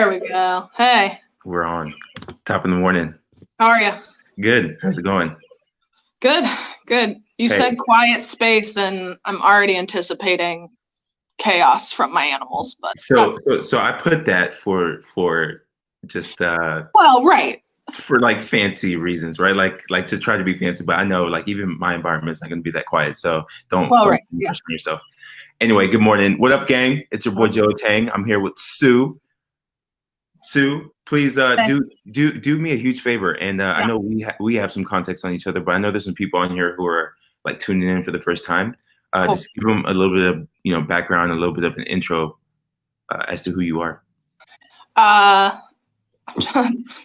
There we go. Hey, We're on. Top of the morning. how are you? Good. How's it going? Good, good. You Hey, said quiet space, and I'm already anticipating chaos from my animals, but that's so I put that for just well, right. for like fancy reasons, right? Like to try to be fancy, but I know like even my environment's not gonna be that quiet. So don't Well, don't right. be Yeah. harsh on yourself. Anyway, good morning. What up, gang? It's your boy Joe Tang. I'm here with Sue. Sue, please Okay. do me a huge favor. And I Yeah. know we have some context on each other, but I know there's some people on here who are like tuning in for the first time. Cool. Just give them a little bit of background, a little bit of an intro as to who you are. Uh,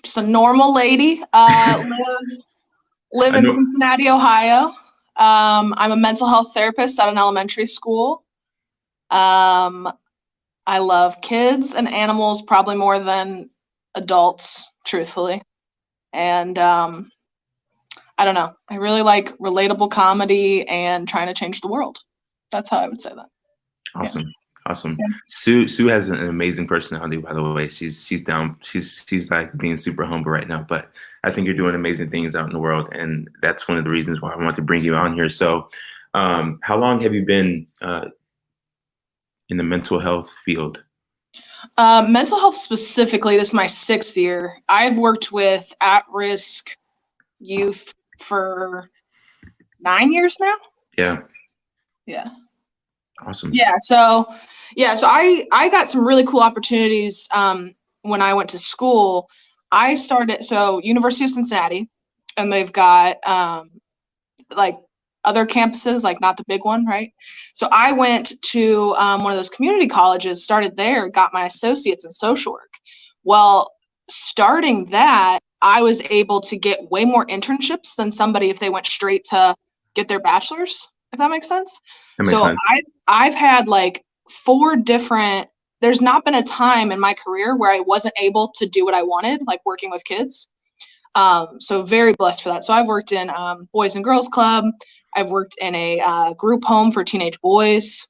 just a normal lady. Live I in know. Cincinnati, Ohio. I'm a mental health therapist at an elementary school. Um, I love kids and animals probably more than adults, truthfully. And I don't know. I really like relatable comedy and trying to change the world. That's how I would say that. Awesome. Awesome. Yeah. Sue has an amazing personality, by the way. She's down. She's like being super humble right now, but I think you're doing amazing things out in the world, and that's one of the reasons why I want to bring you on here. So, how long have you been in the mental health field? Mental health specifically, this is my 6th year. I've worked with at-risk youth for 9 years now. Yeah. Yeah. Awesome. So I got some really cool opportunities when I went to school. I started University of Cincinnati, and they've got like other campuses, like not the big one, right? So I went to one of those community colleges, started there, got my associates in social work. Well, starting that, I was able to get way more internships than somebody if they went straight to get their bachelor's, if that makes sense. That makes So sense. I've had like 4 different. There's not been a time in my career where I wasn't able to do what I wanted, like working with kids. So very blessed for that. So I've worked in Boys and Girls Club. I've worked in a group home for teenage boys.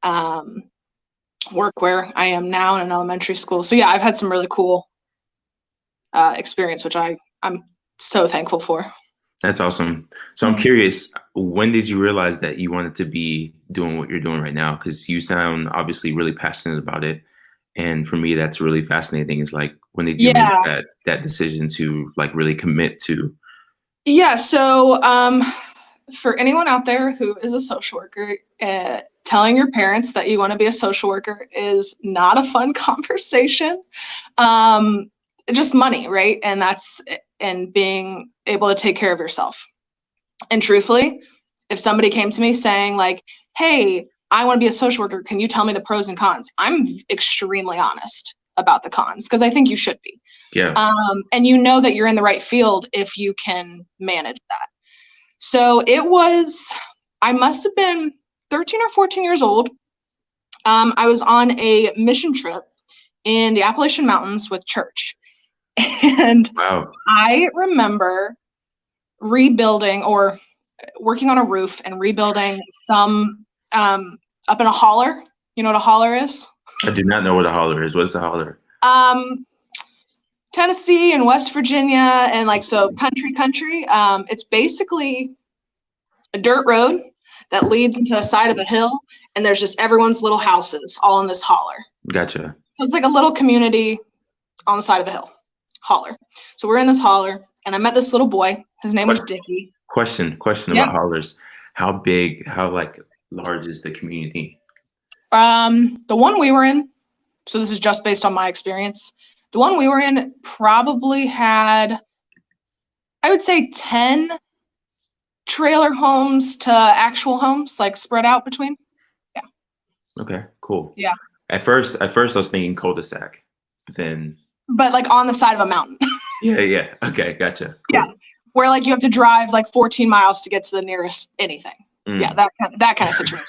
Work where I am now in an elementary school. So yeah, I've had some really cool experience, which I'm so thankful for. That's awesome. So I'm curious, when did you realize that you wanted to be doing what you're doing right now? Because you sound obviously really passionate about it. And for me, that's really fascinating. Is like, when did you make Yeah. that decision to like really commit to? Yeah. So for anyone out there who is a social worker, telling your parents that you want to be a social worker is not a fun conversation. Just money, right? And being able to take care of yourself. And truthfully, if somebody came to me saying like, hey, I want to be a social worker, can you tell me the pros and cons? I'm extremely honest about the cons because I think you should be. Yeah. And you know that you're in the right field if you can manage that. So I must have been 13 or 14 years old. I was on a mission trip in the Appalachian Mountains with church. And Wow. I remember rebuilding or working on a roof and rebuilding some up in a holler. You know what a holler is? I do not know what a holler is. What's a holler? Tennessee and West Virginia and like so country. It's basically a dirt road that leads into the side of a hill, and there's just everyone's little houses all in this holler. Gotcha. So it's like a little community on the side of a hill. Holler. So we're in this holler, and I met this little boy. His name was Dickie. Question Yeah. about hollers. How like large is the community? The one we were in, so this is just based on my experience. The one we were in probably had, I would say 10 trailer homes to actual homes, like spread out between. Yeah. Okay, cool. Yeah. At first I was thinking cul-de-sac. Then But like on the side of a mountain. Yeah. Okay, gotcha. Cool. Yeah. Where like you have to drive like 14 miles to get to the nearest anything. Yeah, that kind of situation.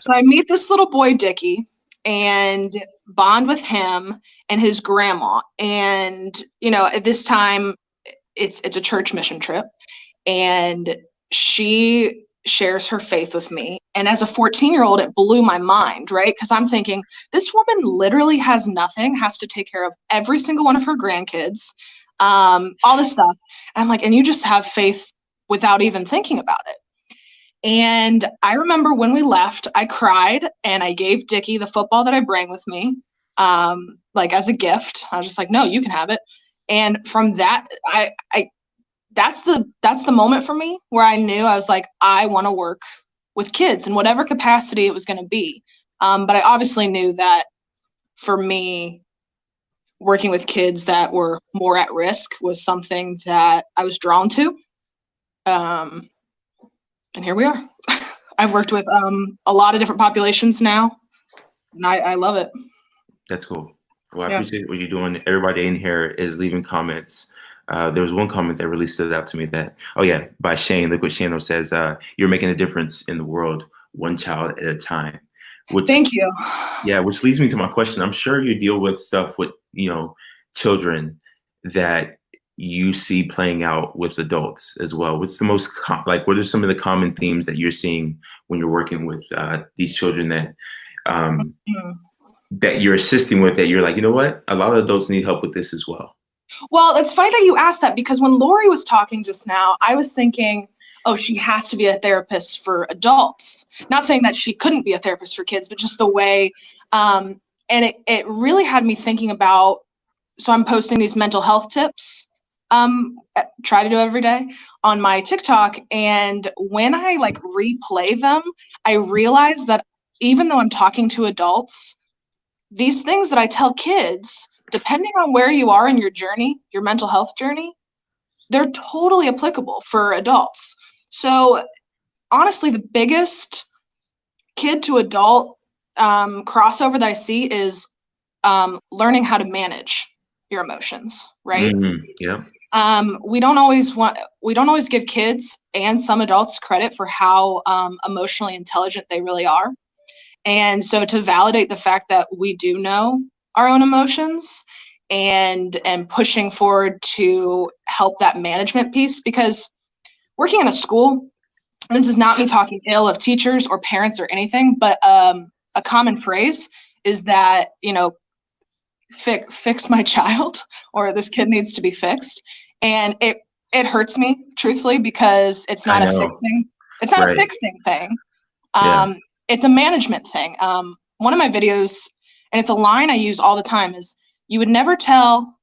So I meet this little boy, Dickie, and bond with him and his grandma. And, at this time it's a church mission trip. And she shares her faith with me. And as a 14-year-old, it blew my mind, right? Because I'm thinking, this woman literally has nothing, has to take care of every single one of her grandkids, all this stuff. And I'm like, and you just have faith without even thinking about it. And I remember when we left, I cried and I gave Dickie the football that I bring with me, like as a gift. I was just like, no, you can have it. And from that, that's the moment for me where I knew I was like, I want to work with kids in whatever capacity it was going to be. But I obviously knew that for me, working with kids that were more at risk was something that I was drawn to. And here we are. I've worked with a lot of different populations now, and I love it. That's cool. Well, I appreciate what you're doing. Everybody in here is leaving comments. There was one comment that really stood out to me by Shane. Look what Shane says, you're making a difference in the world, one child at a time. Thank you. Yeah, which leads me to my question. I'm sure you deal with stuff with, children that you see playing out with adults as well. What's the most, what are some of the common themes that you're seeing when you're working with these children that that you're assisting with, that you're like, you know what, a lot of adults need help with this as well? Well, it's funny that you asked that, because when Lori was talking just now, I was thinking, oh, she has to be a therapist for adults. Not saying that she couldn't be a therapist for kids, but just the way, and it really had me thinking about, so I'm posting these mental health tips, try to do every day on my TikTok. And when I replay them, I realize that even though I'm talking to adults, these things that I tell kids, depending on where you are in your journey, your mental health journey, they're totally applicable for adults. So honestly, the biggest kid to adult crossover that I see is learning how to manage your emotions, right? Yeah. We don't always give kids and some adults credit for how emotionally intelligent they really are. And so to validate the fact that we do know our own emotions and pushing forward to help that management piece, because working in a school, and this is not me talking ill of teachers or parents or anything, but a common phrase is that, fix my child, or this kid needs to be fixed. And it hurts me, truthfully, because it's not a fixing thing. It's a management thing. One of my videos, and it's a line I use all the time, is you would never tell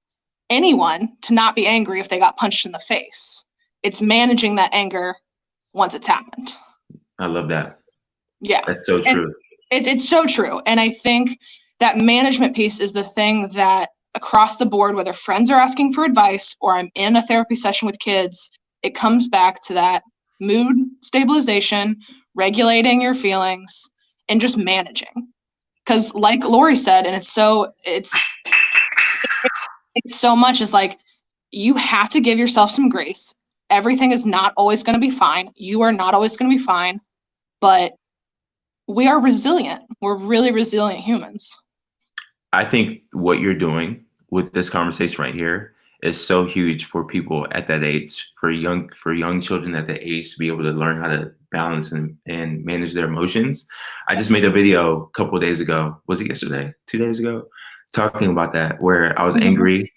anyone to not be angry if they got punched in the face. It's managing that anger once it's happened. I love that. Yeah. That's so true. It's so true. And I think that management piece is the thing that across the board, whether friends are asking for advice or I'm in a therapy session with kids, it comes back to that mood stabilization, regulating your feelings, and just managing. Because like Lori said, and it's so much is like, you have to give yourself some grace. Everything is not always going to be fine. You are not always going to be fine, but we are resilient. We're really resilient humans. I think what you're doing with this conversation right here is so huge for people at that age, for young children at that age, to be able to learn how to balance and manage their emotions. I just made a video a couple of days ago. Was it yesterday? 2 days ago? Talking about that, where I was angry,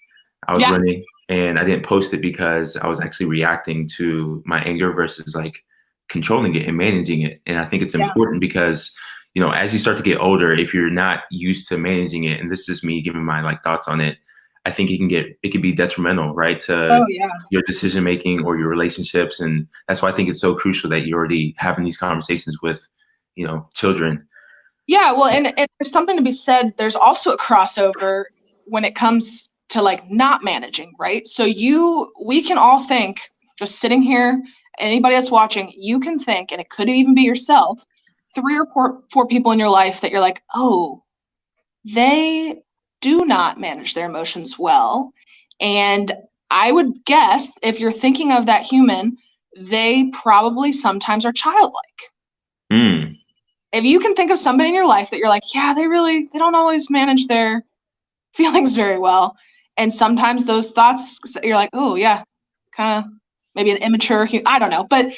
I was running, and I didn't post it because I was actually reacting to my anger versus controlling it and managing it. And I think it's important because, as you start to get older, if you're not used to managing it, and this is just me giving my thoughts on it, I think it can be detrimental, right, to your decision making or your relationships. And that's why I think it's so crucial that you're already having these conversations with, children. Yeah, well, and there's something to be said. There's also a crossover when it comes to not managing, right? So we can all think, just sitting here, anybody that's watching, you can think, and it could even be yourself, 3 or 4 people in your life that you're like, oh, they do not manage their emotions well. And I would guess if you're thinking of that human, they probably sometimes are childlike. If you can think of somebody in your life that you're like, yeah, they don't always manage their feelings very well. And sometimes those thoughts, you're like, oh yeah, kind of maybe an immature, I don't know. But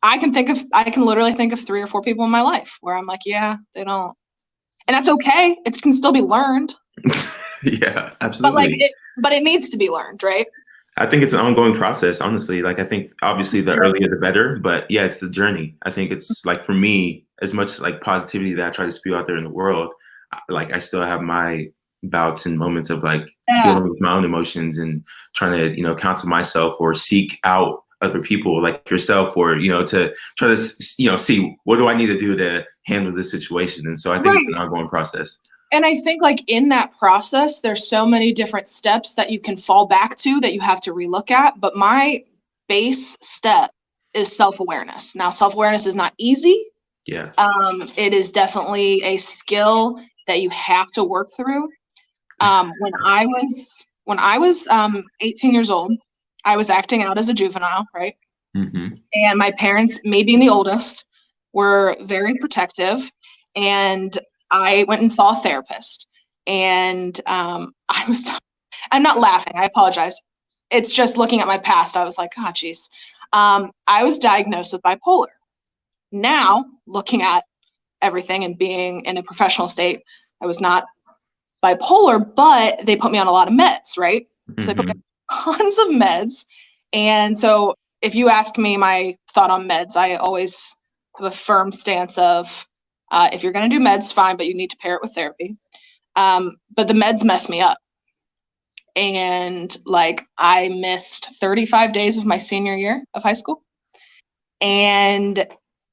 I can literally think of 3 or 4 people in my life where I'm like, yeah, they don't, and that's okay. It can still be learned. Yeah, absolutely. But it needs to be learned, right? I think it's an ongoing process, honestly. Like, I think obviously the earlier the better, but yeah, it's the journey. I think it's like, for me, as much like positivity that I try to spew out there in the world, like I still have my bouts and moments of like dealing with my own emotions and trying to, counsel myself or seek out other people like yourself, or, to try to, see what do I need to do to handle this situation. And so I think it's an ongoing process. And I think like in that process, there's so many different steps that you can fall back to that you have to relook at. But my base step is self-awareness. Now, self-awareness is not easy. Yeah. It is definitely a skill that you have to work through. When I was 18 years old, I was acting out as a juvenile, right? Mm-hmm. And my parents, me being the oldest, were very protective, and I went and saw a therapist. And I'm not laughing. I apologize. It's just looking at my past. I was like, oh, geez. I was diagnosed with bipolar. Now, looking at everything and being in a professional state, I was not bipolar, but they put me on a lot of meds, right? Mm-hmm. So they put me on tons of meds. And so if you ask me my thought on meds, I always have a firm stance of, if you're going to do meds, fine, but you need to pair it with therapy. But the meds mess me up. And like, I missed 35 days of my senior year of high school. And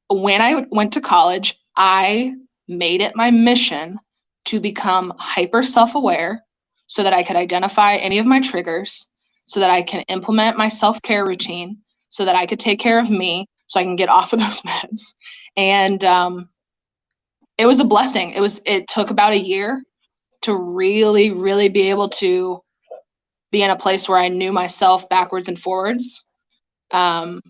when I went to college, I made it my mission to become hyper self-aware so that I could identify any of my triggers, so that I can implement my self-care routine, so that I could take care of me, so I can get off of those meds. And it was a blessing. It took about a year to really, really be able to be in a place where I knew myself backwards and forwards. But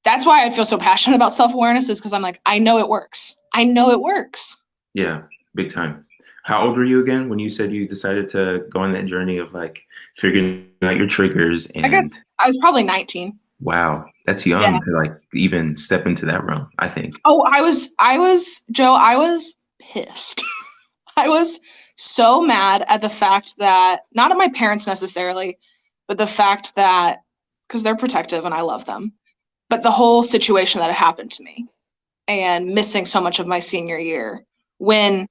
that's why I feel so passionate about self-awareness, is because I'm like, I know it works. I know it works. Yeah, big time. How old were you again when you said you decided to go on that journey of like figuring out your triggers? And I guess I was probably 19. Wow, that's young to like even step into that realm, I think. Oh, I was Joe, I was pissed. I was so mad at the fact that, not at my parents necessarily, but the fact that, because they're protective and I love them, but the whole situation that had happened to me and missing so much of my senior year when,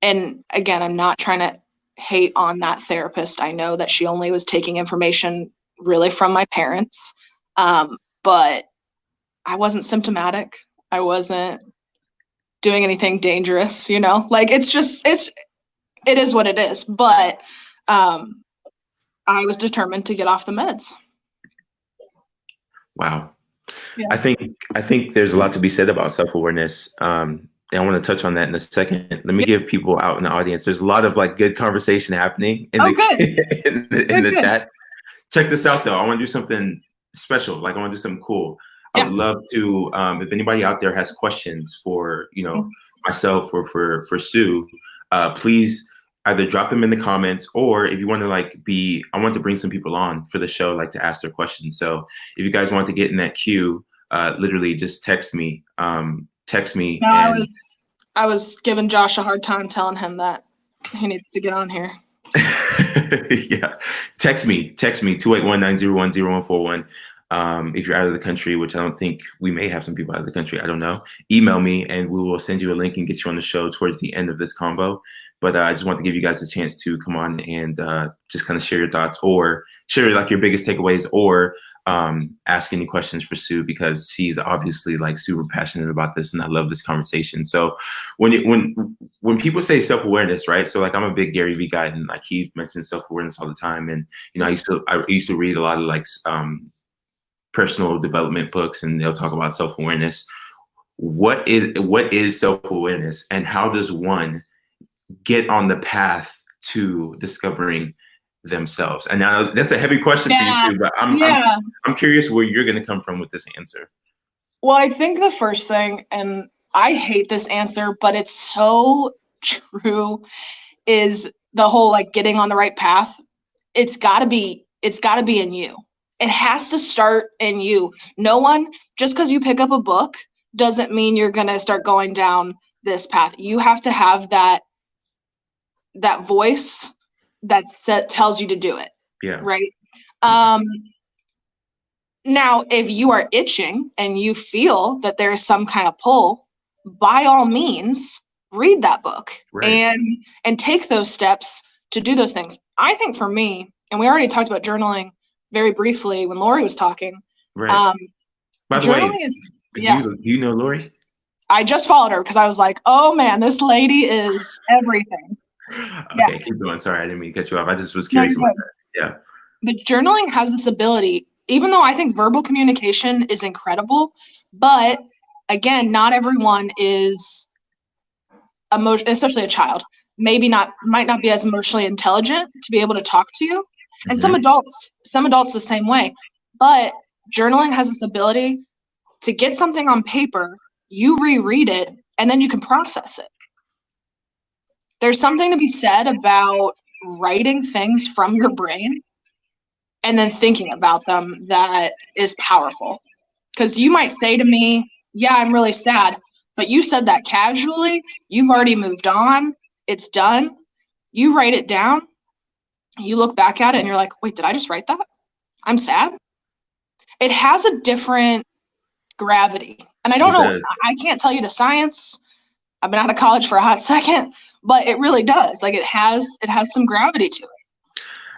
and again, I'm not trying to hate on that therapist. I know that she only was taking information really from my parents. But I wasn't symptomatic. I wasn't doing anything dangerous, like it is what it is. But I was determined to get off the meds. Wow. Yeah. I think there's a lot to be said about self-awareness. And I want to touch on that in a second. Let me give people out in the audience. There's a lot of like good conversation happening in the chat. Check this out though. I want to do something special. Like I want to do something cool. I would love to, if anybody out there has questions for, myself or for Sue, please either drop them in the comments, or if you want to I want to bring some people on for the show, like to ask their questions. So if you guys want to get in that queue, literally just text me. No, I was giving Josh a hard time telling him that he needs to get on here. Yeah. Text me 281-901-0141. If you're out of the country, which I don't think, we may have some people out of the country, I don't know, email me and we will send you a link and get you on the show towards the end of this combo. But I just want to give you guys a chance to come on and just kind of share your thoughts, or share like your biggest takeaways, or ask any questions for Sue, because she's obviously like super passionate about this and I love this conversation. So when people say self-awareness, right? So like, I'm a big Gary Vee guy, and like he mentions self-awareness all the time. And, I used to read a lot of like personal development books, and they'll talk about self-awareness. What is self-awareness, and how does one get on the path to discovering themselves? And now that's a heavy question for you too, but I'm curious where you're going to come from with this answer. Well, I think the first thing, and I hate this answer, but it's so true, is the whole like getting on the right path. It's got to be in you. It has to start in you. No one, just because you pick up a book doesn't mean you're going to start going down this path. You have to have that voice that tells you to do it. Yeah. Right. Now, if you are itching and you feel that there is some kind of pull, by all means, read that book. Right. and take those steps to do those things. I think for me, and we already talked about journaling very briefly when Lori was talking. Right. By the way, do you know Lori? I just followed her because I was like, oh man, this lady is everything. Okay, keep going. Sorry, I didn't mean to cut you off. I just was curious about that. Yeah. But journaling has this ability, even though I think verbal communication is incredible, but again, not everyone is especially a child, might not be as emotionally intelligent to be able to talk to you. And some adults the same way. But journaling has this ability to get something on paper, you reread it, and then you can process it. There's something to be said about writing things from your brain and then thinking about them that is powerful. Because you might say to me, yeah, I'm really sad, but you said that casually, you've already moved on, it's done. You write it down, you look back at it and you're like, wait, did I just write that? I'm sad. It has a different gravity. And I don't know, I can't tell you the science. I've been out of college for a hot second, but it really does. Like it has some gravity to it.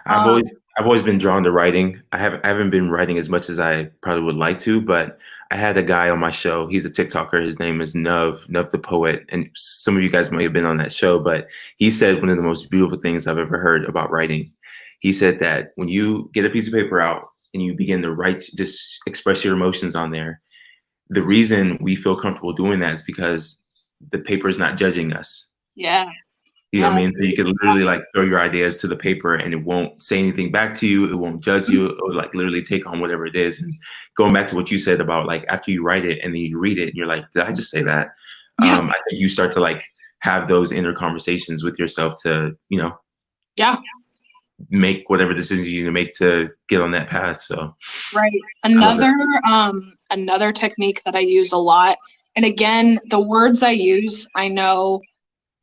I've always been drawn to writing. I haven't been writing as much as I probably would like to, but I had a guy on my show. He's a TikToker. His name is Nuv the Poet. And some of you guys may have been on that show, but he said one of the most beautiful things I've ever heard about writing. He said that when you get a piece of paper out and you begin to write, just express your emotions on there, the reason we feel comfortable doing that is because the paper is not judging us. Yeah. You know what I mean? So you can literally like throw your ideas to the paper and it won't say anything back to you. It won't judge you. It will like literally take on whatever it is. And going back to what you said about like after you write it and then you read it and you're like, did I just say that? Yeah. I think you start to like have those inner conversations with yourself to, make whatever decisions you need to make to get on that path. So right. Another technique that I use a lot. And again, the words I use, I know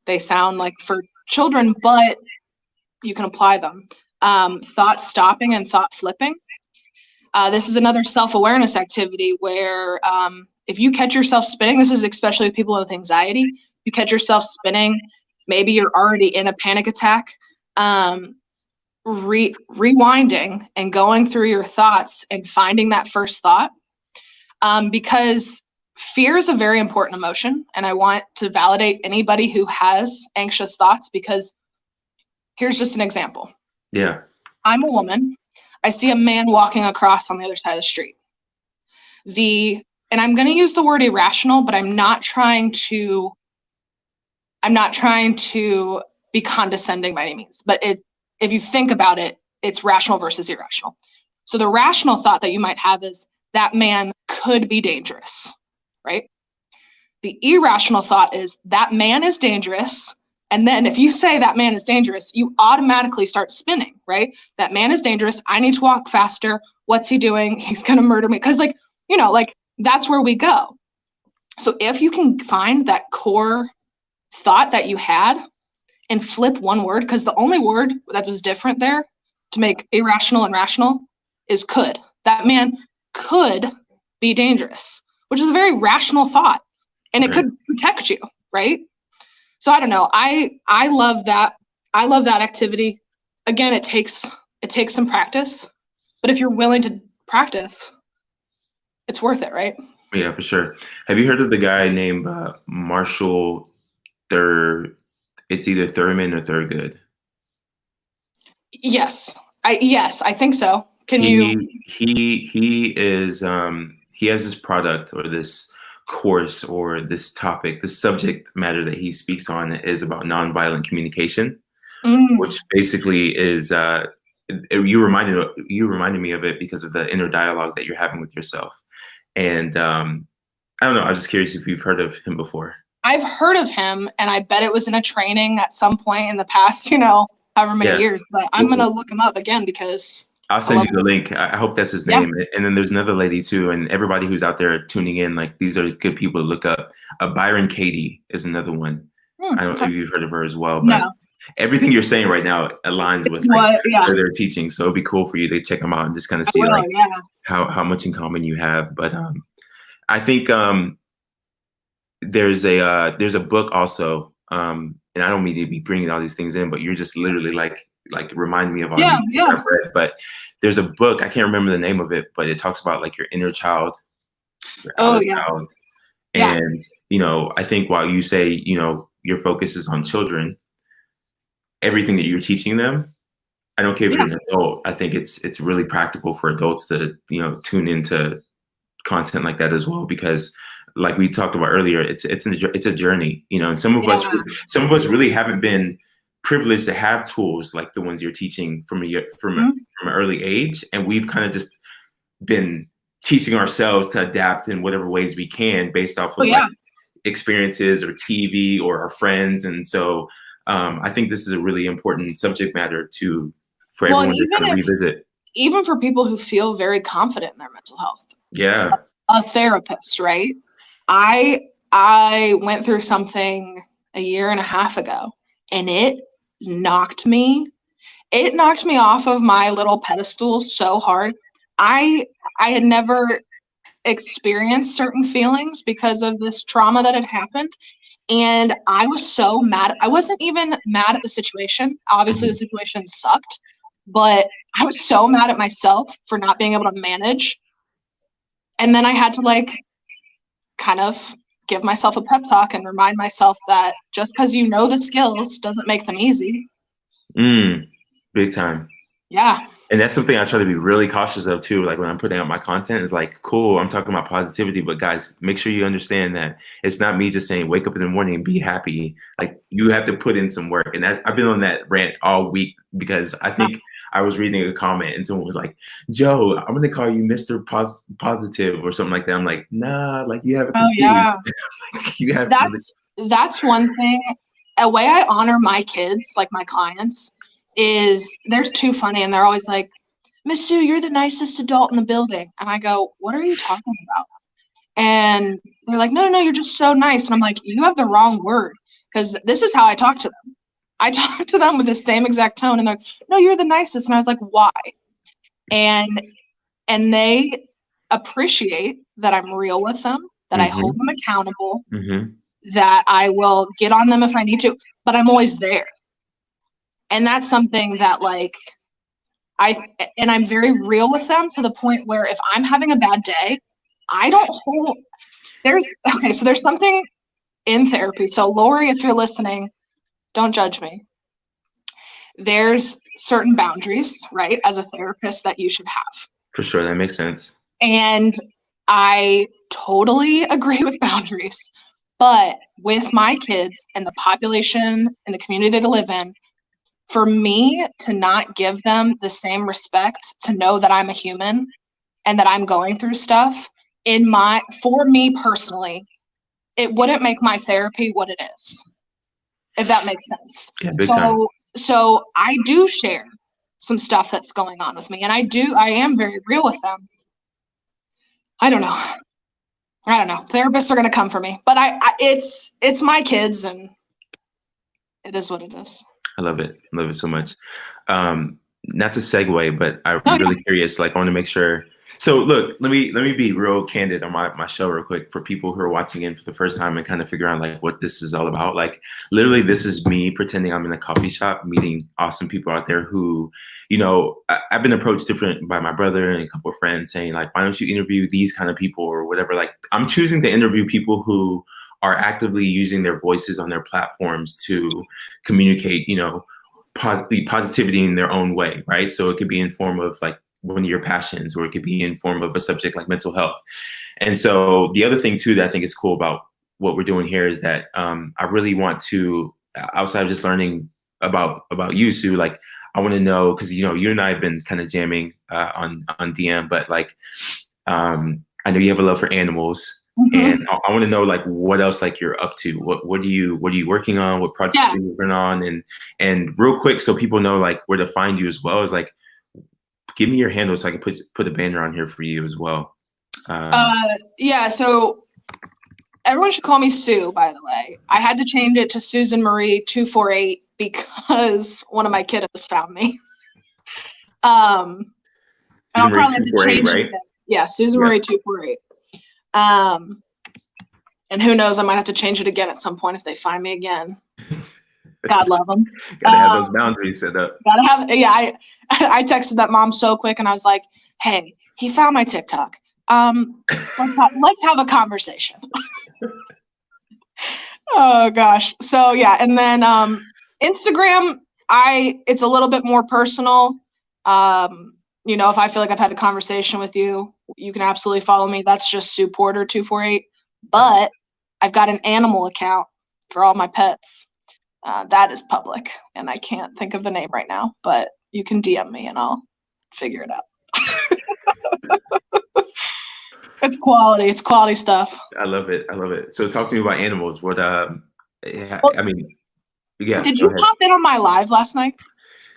they sound like for children, but you can apply them. Thought stopping and thought flipping. This is another self-awareness activity where if you catch yourself spinning, this is especially with people with anxiety, you catch yourself spinning, maybe you're already in a panic attack, rewinding and going through your thoughts and finding that first thought, because fear is a very important emotion, and I want to validate anybody who has anxious thoughts because here's just an example. Yeah. I'm a woman. I see a man walking across on the other side of the street. And I'm going to use the word irrational, but I'm not trying to be condescending by any means. But if you think about it, it's rational versus irrational. So the rational thought that you might have is that man could be dangerous. Right? The irrational thought is that man is dangerous. And then if you say that man is dangerous, you automatically start spinning, right? That man is dangerous. I need to walk faster. What's he doing? He's going to murder me. Because that's where we go. So if you can find that core thought that you had and flip one word, because the only word that was different there to make irrational and rational is could. That man could be dangerous, which is a very rational thought, and it could protect you, right? So I don't know. I love that. I love that activity. Again, it takes some practice, but if you're willing to practice, it's worth it, right? Yeah, for sure. Have you heard of the guy named Marshall it's either Thurman or Thurgood? Yes, I think so. He is he has this product or this course or this topic, this subject matter that he speaks on is about nonviolent communication, which basically is you reminded me of it because of the inner dialogue that you're having with yourself. And I don't know, I'm just curious if you've heard of him before. I've heard of him, and I bet it was in a training at some point in the past, however many years, but I'm going to look him up again because I'll I send love you the link. I hope that's his Yeah. name. And then there's another lady too. And everybody who's out there tuning in, like these are good people to look up. Byron Katie is another one. I don't know Okay. if you've heard of her as well, but No. everything you're saying right now aligns with It's like what? Yeah. where they're teaching. So it'd be cool for you to check them out and just kind of I see will. like Yeah. how much in common you have. But I think there's a book also, and I don't mean to be bringing all these things in, but you're just literally like remind me of all Yeah. these things Yeah. I've read. But there's a book, I can't remember the name of it, but it talks about like your inner child, your Oh outer yeah. child. Yeah. And, I think while you say, your focus is on children, everything that you're teaching them, I don't care if Yeah. you're an adult, I think it's really practical for adults to, tune into content like that as well, because like we talked about earlier, it's a journey, and Yeah. some of us really haven't been privileged to have tools like the ones you're teaching Mhm. from an early age, and we've kind of just been teaching ourselves to adapt in whatever ways we can based off Oh of like yeah. experiences or TV or our friends. And so I think this is a really important subject matter for Well, and everyone to kind of revisit. even for people who feel very confident in their mental health, Yeah. a therapist, right? I went through something a year and a half ago, and knocked me it knocked me off of my little pedestal so hard. I had never experienced certain feelings because of this trauma that had happened, and I was so mad. I wasn't even mad at the situation. Obviously the situation sucked, but I was so mad at myself for not being able to manage. And then I had to like kind of give myself a pep talk and remind myself that just because you know the skills doesn't make them easy. Big time. Yeah. And that's something I try to be really cautious of too. Like when I'm putting out my content, is like, cool, I'm talking about positivity, but guys, make sure you understand that it's not me just saying wake up in the morning and be happy. Like you have to put in some work. And I've been on that rant all week because I think I was reading a comment and someone was like, Joe, I'm gonna call you Mr. Positive or something like that. I'm like, nah, like you have it confused. Yeah. You have that's one thing. A way I honor my kids, like my clients, is they're too funny and they're always like, Miss Sue, you're the nicest adult in the building. And I go, what are you talking about? And they're like, no, you're just so nice. And I'm like, you have the wrong word, because this is how I talk to them. I talk to them with the same exact tone, and they're like, no, you're the nicest. And I was like, why? And they appreciate that I'm real with them, that I hold them accountable, that I will get on them if I need to, but I'm always there. And that's something that like I'm very real with them, to the point where if I'm having a bad day, I don't hold so there's something in therapy. So Lori, if you're listening, don't judge me. There's certain boundaries, right, as a therapist that you should have. For sure, that makes sense. And I totally agree with boundaries. But with my kids and the population and the community they live in, for me to not give them the same respect, to know that I'm a human and that I'm going through stuff, for me personally, it wouldn't make my therapy what it is, if that makes sense. Yeah, big time. So I do share some stuff that's going on with me, and I am very real with them. I don't know. Therapists are going to come for me, but it's my kids, and it is what it is. I love it. I love it so much. Not to segue, but I'm really curious. Like, I want to make sure. So look, let me be real candid on my show real quick for people who are watching in for the first time and kind of figure out like what this is all about. Like literally, this is me pretending I'm in a coffee shop meeting awesome people out there who, I've been approached different by my brother and a couple of friends saying like, why don't you interview these kind of people or whatever? Like I'm choosing to interview people who are actively using their voices on their platforms to communicate, positivity in their own way, right? So it could be in form of like one of your passions, or it could be in form of a subject like mental health. And so the other thing too that I think is cool about what we're doing here is that I really want to, outside of just learning about you, Sue, like I want to know, because you and I have been kind of jamming on DM, but like I know you have a love for animals. And I want to know like what else like you're up to. What are you working on? What projects are you working on? And real quick, so people know like where to find you as well, is like, Give me your handle so I can put a banner on here for you as well. Yeah, so everyone should call me Sue, by the way. I had to change it to Susan Marie 248 because one of my kiddos found me. And I'll probably have to change it again. Yeah, Susan Marie 248. And who knows, I might have to change it again at some point if they find me again. God love them. Gotta have those boundaries set up. I texted that mom so quick and I was like, hey, he found my TikTok. Let's have a conversation. Oh gosh. So yeah, and then Instagram, it's a little bit more personal. You know, if I feel like I've had a conversation with you, you can absolutely follow me. That's just Sue Porter 248. But I've got an animal account for all my pets. That is public, and I can't think of the name right now, but you can DM me and I'll figure it out. It's quality stuff. I love it. So talk to me about animals. What I mean, yeah. Did you pop in on my live last night?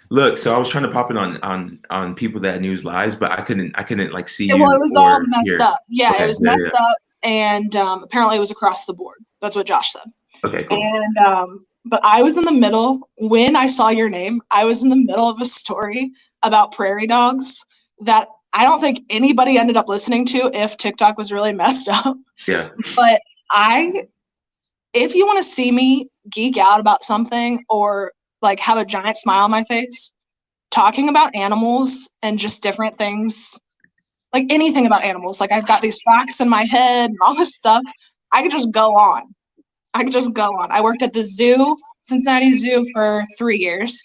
Look, so I was trying to pop in on people that news lives, but I couldn't like see you. Well, it was all messed up. Yeah, okay, it was messed up, and apparently it was across the board. That's what Josh said. Okay, cool. And but I was in the middle when I saw your name. I was in the middle of a story about prairie dogs that I don't think anybody ended up listening to if TikTok was really messed up. Yeah. But if you want to see me geek out about something or like have a giant smile on my face, talking about animals and just different things, like anything about animals, like I've got these facts in my head and all this stuff, I could just go on. I worked at the zoo, Cincinnati Zoo, for 3 years.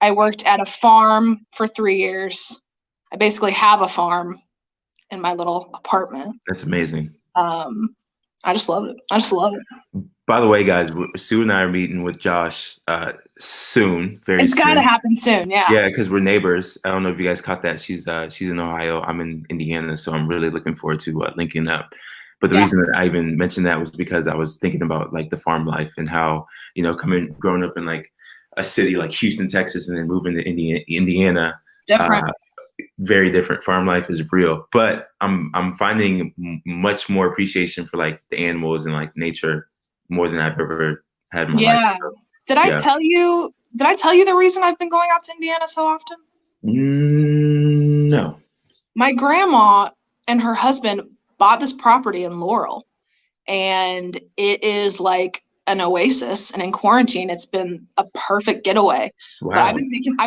I worked at a farm for 3 years. I basically have a farm in my little apartment. That's amazing. I just love it. By the way, guys, Sue and I are meeting with Josh soon. It's got to happen soon, yeah. Yeah, because we're neighbors. I don't know if you guys caught that. She's in Ohio. I'm in Indiana, so I'm really looking forward to linking up. But the reason that I even mentioned that was because I was thinking about like the farm life and how, you know, growing up in like a city like Houston, Texas, and then moving to Indiana. Different. Very different. Farm life is real, but I'm finding much more appreciation for like the animals and like nature more than I've ever had in my life. Did I tell you the reason I've been going out to Indiana so often? No. My grandma and her husband bought this property in Laurel, and it is like an oasis, and in quarantine it's been a perfect getaway. Wow. But I've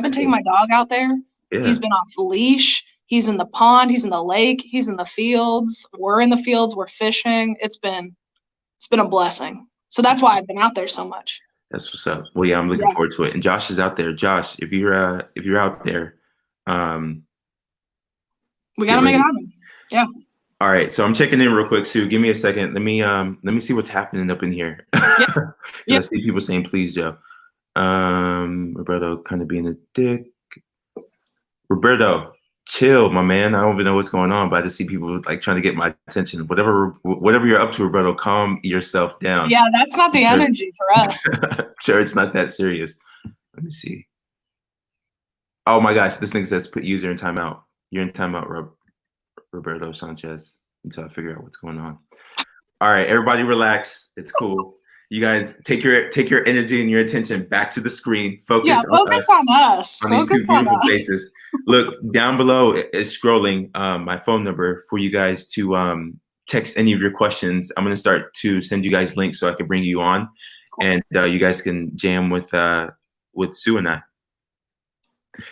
been taking my dog out there. Yeah. He's been off the leash. He's in the pond. He's in the lake. He's in the fields. We're in the fields. We're fishing. It's been a blessing. So that's why I've been out there so much. That's what's up. Well, yeah, I'm looking forward to it. And Josh is out there. Josh, if you're out there, we gotta make it happen. Yeah. All right. So I'm checking in real quick, Sue. Give me a second. Let me see what's happening up in here. Yeah. I see people saying, please, Joe. Roberto kind of being a dick. Roberto, chill, my man. I don't even know what's going on, but I just see people like trying to get my attention. Whatever you're up to, Roberto, calm yourself down. Yeah, that's not the energy for us. Sure, it's not that serious. Let me see. Oh my gosh, this thing says put user in timeout. You're in timeout, Roberto Sanchez, until I figure out what's going on. All right, everybody relax. It's cool. You guys take your energy and your attention back to the screen. Focus on us. On these two beautiful faces. Look, down below is scrolling my phone number for you guys to text any of your questions. I'm going to start to send you guys links so I can bring you on, and you guys can jam with Sue and I.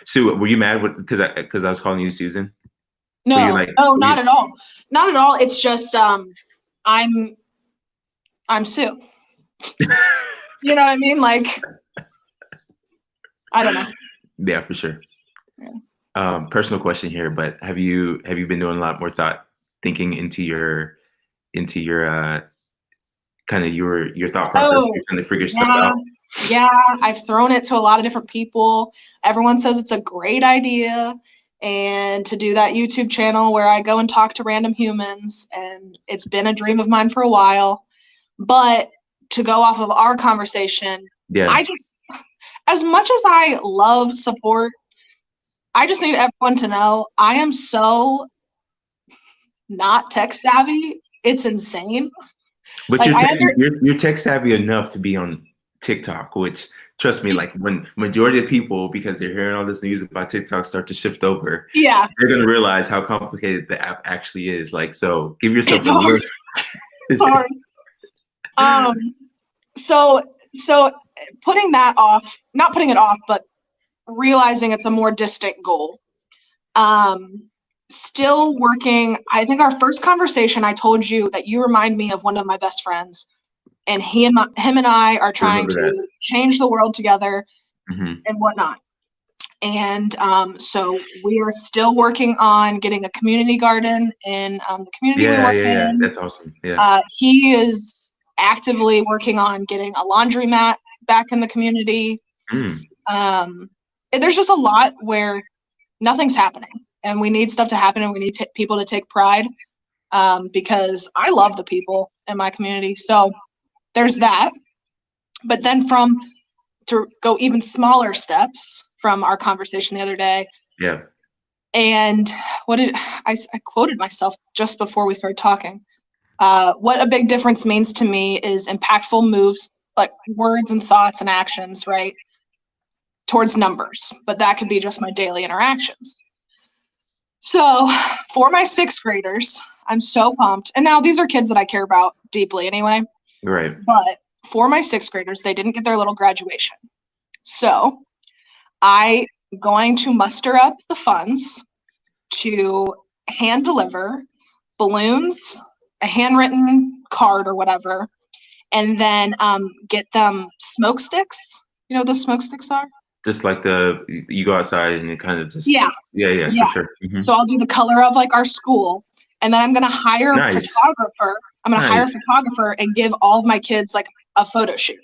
Sue, were you mad because I was calling you Susan? No, not at all. Not at all. It's just I'm Sue. You know what I mean? Like, I don't know. Yeah, for sure. Yeah. Personal question here, but have you been doing a lot more thinking into your kind of your thought process? You're trying to figure stuff out. Yeah, I've thrown it to a lot of different people. Everyone says it's a great idea, and to do that YouTube channel where I go and talk to random humans, and it's been a dream of mine for a while. But to go off of our conversation, I just, as much as I love support, I just need everyone to know I am so not tech savvy. It's insane. But Like you're tech savvy enough to be on TikTok, which trust me, like when majority of people, because they're hearing all this news about TikTok, start to shift over, yeah, they're gonna realize how complicated the app actually is. Like, so give yourself it's a little. hard. It's hard. So putting that off, not putting it off, but realizing it's a more distant goal. Still working. I think our first conversation, I told you that you remind me of one of my best friends, and him and I are trying Remember to that. change the world together Hmm. and whatnot. And so we are still working on getting a community garden in the community we work in. That's awesome. Yeah. He is actively working on getting a laundromat back in the community. Mm. There's just a lot where nothing's happening, and we need stuff to happen, and we need people to take pride, because I love the people in my community. So there's that. But then to go even smaller steps from our conversation the other day. Yeah. And I quoted myself just before we started talking. What a big difference means to me is impactful moves, like words and thoughts and actions, right, towards numbers. But that could be just my daily interactions. So for my sixth graders, I'm so pumped. And now these are kids that I care about deeply anyway. Right. But for my sixth graders, they didn't get their little graduation. So I'm going to muster up the funds to hand deliver balloons, a handwritten card or whatever, and then get them smoke sticks. You know what those smoke sticks are? Just like you go outside and it kind of just yeah for sure. Mm-hmm. So I'll do the color of like our school, and then I'm gonna hire a photographer. Hire a photographer and give all of my kids like a photo shoot.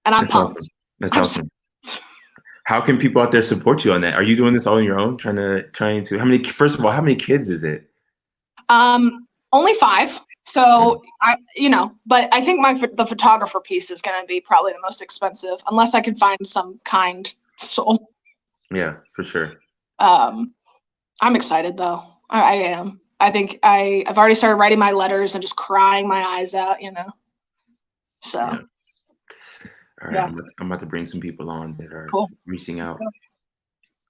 And I'm pumped. Awesome. That's awesome. How can people out there support you on that? Are you doing this all on your own? Trying to first of all, how many kids is it? Only 5. So but I think the photographer piece is going to be probably the most expensive, unless I can find some kind soul. Yeah, for sure. I'm excited though. I am. I think I've already started writing my letters and just crying my eyes out, So. Yeah. All right, yeah. I'm about to bring some people on that are reaching out.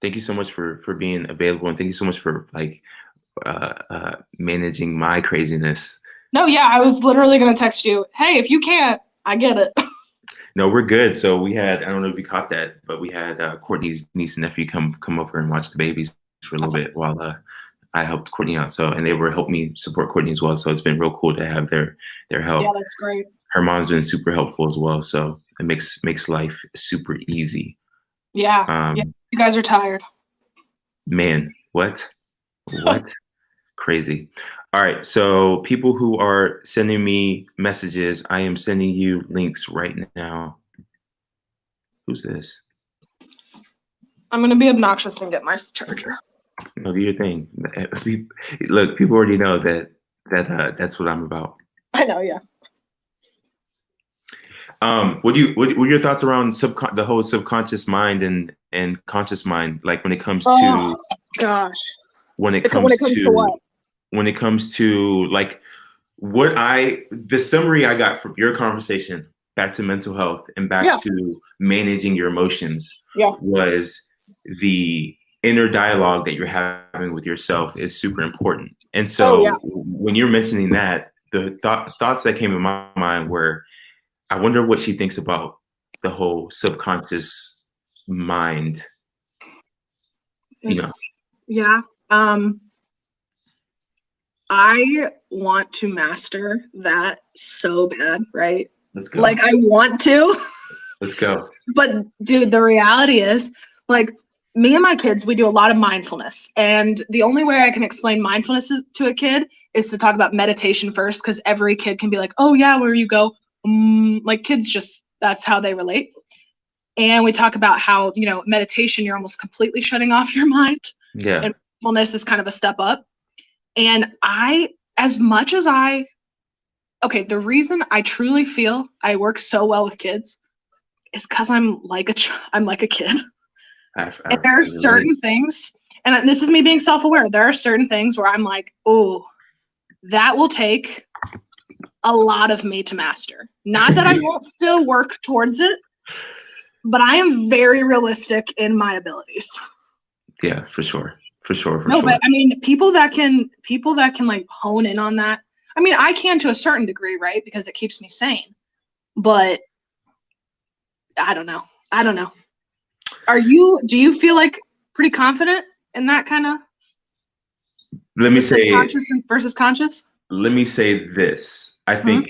Thank you so much for being available, and thank you so much for managing my craziness. No, yeah, I was literally gonna text you, hey, if you can't, I get it. No, we're good. So we had, I don't know if you caught that, but we had Courtney's niece and nephew come over and watch the babies for a little bit while I helped Courtney out. So, and they were helping me support Courtney as well. So it's been real cool to have their help. Yeah, that's great. Her mom's been super helpful as well. So it makes life super easy. Yeah. Yeah. You guys are tired. Man, what? Crazy. All right. So people who are sending me messages, I am sending you links right now. Who's this? I'm going to be obnoxious and get my charger. No, do your thing. Look, people already know that's what I'm about. I know. Yeah. What were your thoughts around the whole subconscious mind and conscious mind? Like when it comes to, gosh, when it comes to what? When it comes to like the summary I got from your conversation back to mental health and back to managing your emotions was the inner dialogue that you're having with yourself is super important. And so when you're mentioning that, the thoughts that came in my mind were, I wonder what she thinks about the whole subconscious mind. Yeah. I want to master that so bad, right? Let's go. Like I want to. Let's go. But dude, the reality is, like, me and my kids, we do a lot of mindfulness. And the only way I can explain mindfulness to a kid is to talk about meditation first, because every kid can be like, oh yeah, where you go. Like kids just, that's how they relate. And we talk about how, meditation, you're almost completely shutting off your mind. Yeah. And mindfulness is kind of a step up. And the reason I truly feel I work so well with kids is because I'm like a kid. And there are certain things, and this is me being self-aware, there are certain things where I'm like, oh, that will take a lot of me to master. Not that I won't still work towards it, but I am very realistic in my abilities. Yeah, for sure. But I mean, people that can like hone in on that. I mean, I can to a certain degree, right? Because it keeps me sane. But I don't know. Do you feel like pretty confident in that kind of? Let me say subconscious versus conscious. Let me say this. I think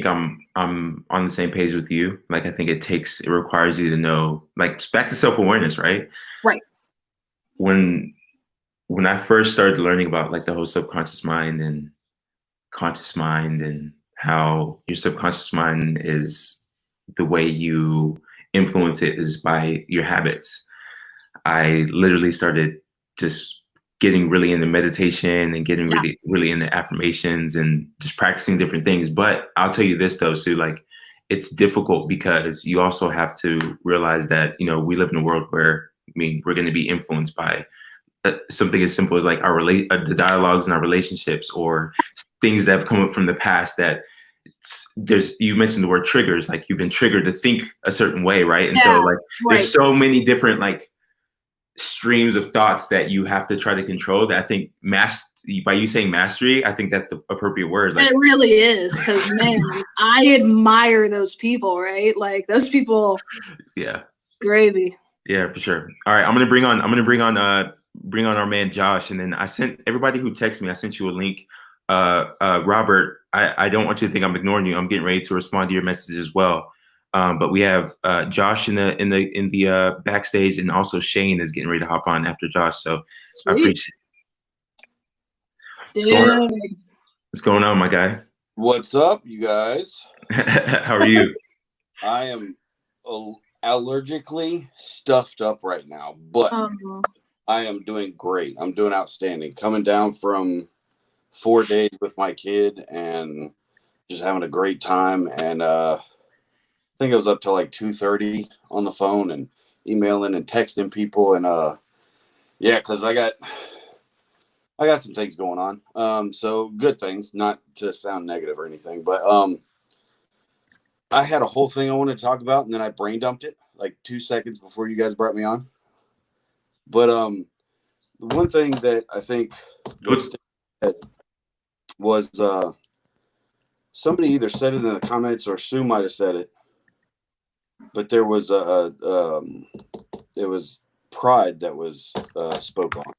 I'm on the same page with you. Like, I think it requires you to know, like, back to self-awareness, right? Right. When I first started learning about like the whole subconscious mind and conscious mind and how your subconscious mind is the way you influence it is by your habits. I literally started just getting really into meditation and getting really into affirmations and just practicing different things. But I'll tell you this though, Sue, like, it's difficult because you also have to realize that, you know, we live in a world where, I mean, we're going to be influenced by something as simple as like the dialogues in our relationships, or things that have come up from the past that you mentioned the word triggers, like you've been triggered to think a certain way, right? And so like there's so many different like streams of thoughts that you have to try to control, that I think by you saying mastery, I think that's the appropriate word. Like, it really is, because man, I admire those people, right? Like those people. Yeah. Gravy. Yeah, for sure. All right, I'm gonna bring on our man Josh, and then I sent everybody who texted me. I sent you a link. Robert, I don't want you to think I'm ignoring you. I'm getting ready to respond to your message as well. But we have Josh in the backstage, and also Shane is getting ready to hop on after Josh. So sweet. I appreciate it. What's going on, my guy? What's up, you guys? How are you? I am allergically stuffed up right now, but I am doing great. I'm doing outstanding. Coming down from 4 days with my kid and just having a great time. And I think I was up till like 2:30 on the phone and emailing and texting people. And yeah, because I got some things going on. So good things, not to sound negative or anything, but I had a whole thing I wanted to talk about, and then I brain dumped it like 2 seconds before you guys brought me on. But the one thing that I think was somebody either said it in the comments or Sue might have said it, but there was it was pride that was spoke on.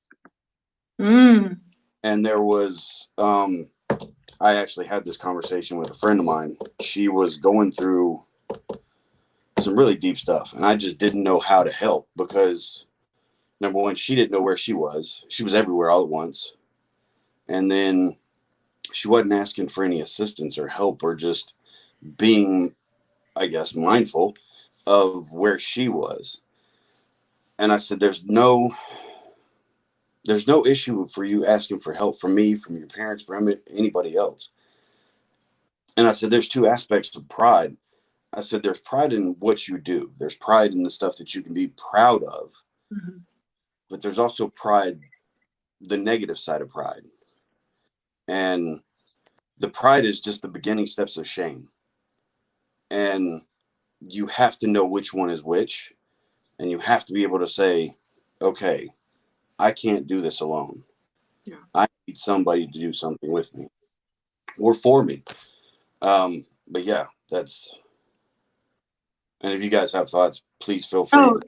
And there was I actually had this conversation with a friend of mine. She was going through some really deep stuff, and I just didn't know how to help because, number one, she didn't know where she was. She was everywhere all at once. And then she wasn't asking for any assistance or help or just being, I guess, mindful of where she was. And I said, there's no issue for you asking for help from me, from your parents, from anybody else. And I said, there's two aspects of pride. I said, there's pride in what you do. There's pride in the stuff that you can be proud of. Mm-hmm. But there's also pride, the negative side of pride. And the pride is just the beginning steps of shame. And you have to know which one is which. And you have to be able to say, okay, I can't do this alone. Yeah. I need somebody to do something with me or for me. But yeah, that's, and if you guys have thoughts, please feel free. Oh,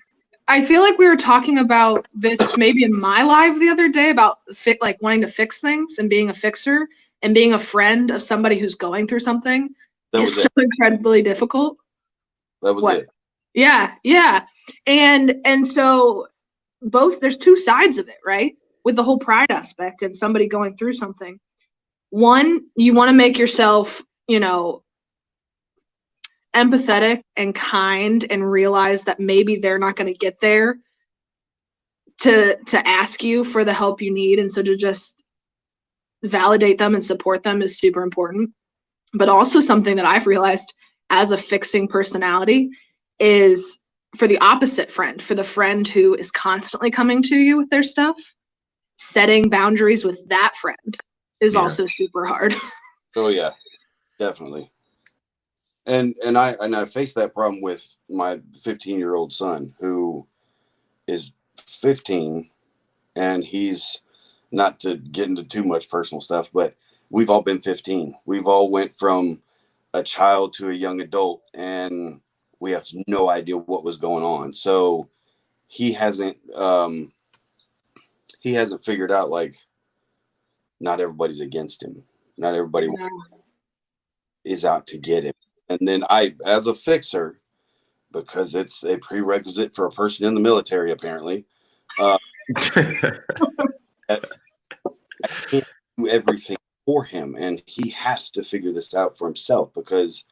I feel like we were talking about this maybe in my live the other day about like wanting to fix things and being a fixer and being a friend of somebody who's going through something is so incredibly difficult. That was it. Yeah. Yeah. And so there's two sides of it, right? With the whole pride aspect and somebody going through something. One, you want to make yourself, empathetic and kind and realize that maybe they're not going to get there to ask you for the help you need. And so to just validate them and support them is super important. But also something that I've realized as a fixing personality is for the opposite friend, for the friend who is constantly coming to you with their stuff, setting boundaries with that friend is also super hard. Oh yeah, definitely. And I faced that problem with my 15-year-old son, who is 15, and he's, not to get into too much personal stuff, but we've all been 15. We've all went from a child to a young adult, and we have no idea what was going on. So he hasn't figured out, like, not everybody's against him. Not everybody is out to get him. And then I, as a fixer, because it's a prerequisite for a person in the military, apparently, I can't do everything for him, and he has to figure this out for himself, because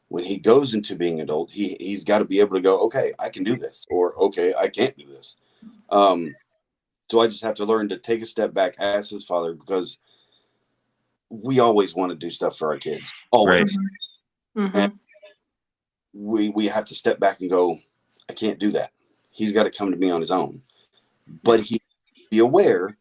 when he goes into being adult, he's got to be able to go, okay, I can do this, or okay, I can't do this. So I just have to learn to take a step back as his father, because we always want to do stuff for our kids, always. Mm-hmm. And we have to step back and go, I can't do that. He's got to come to me on his own. But he be aware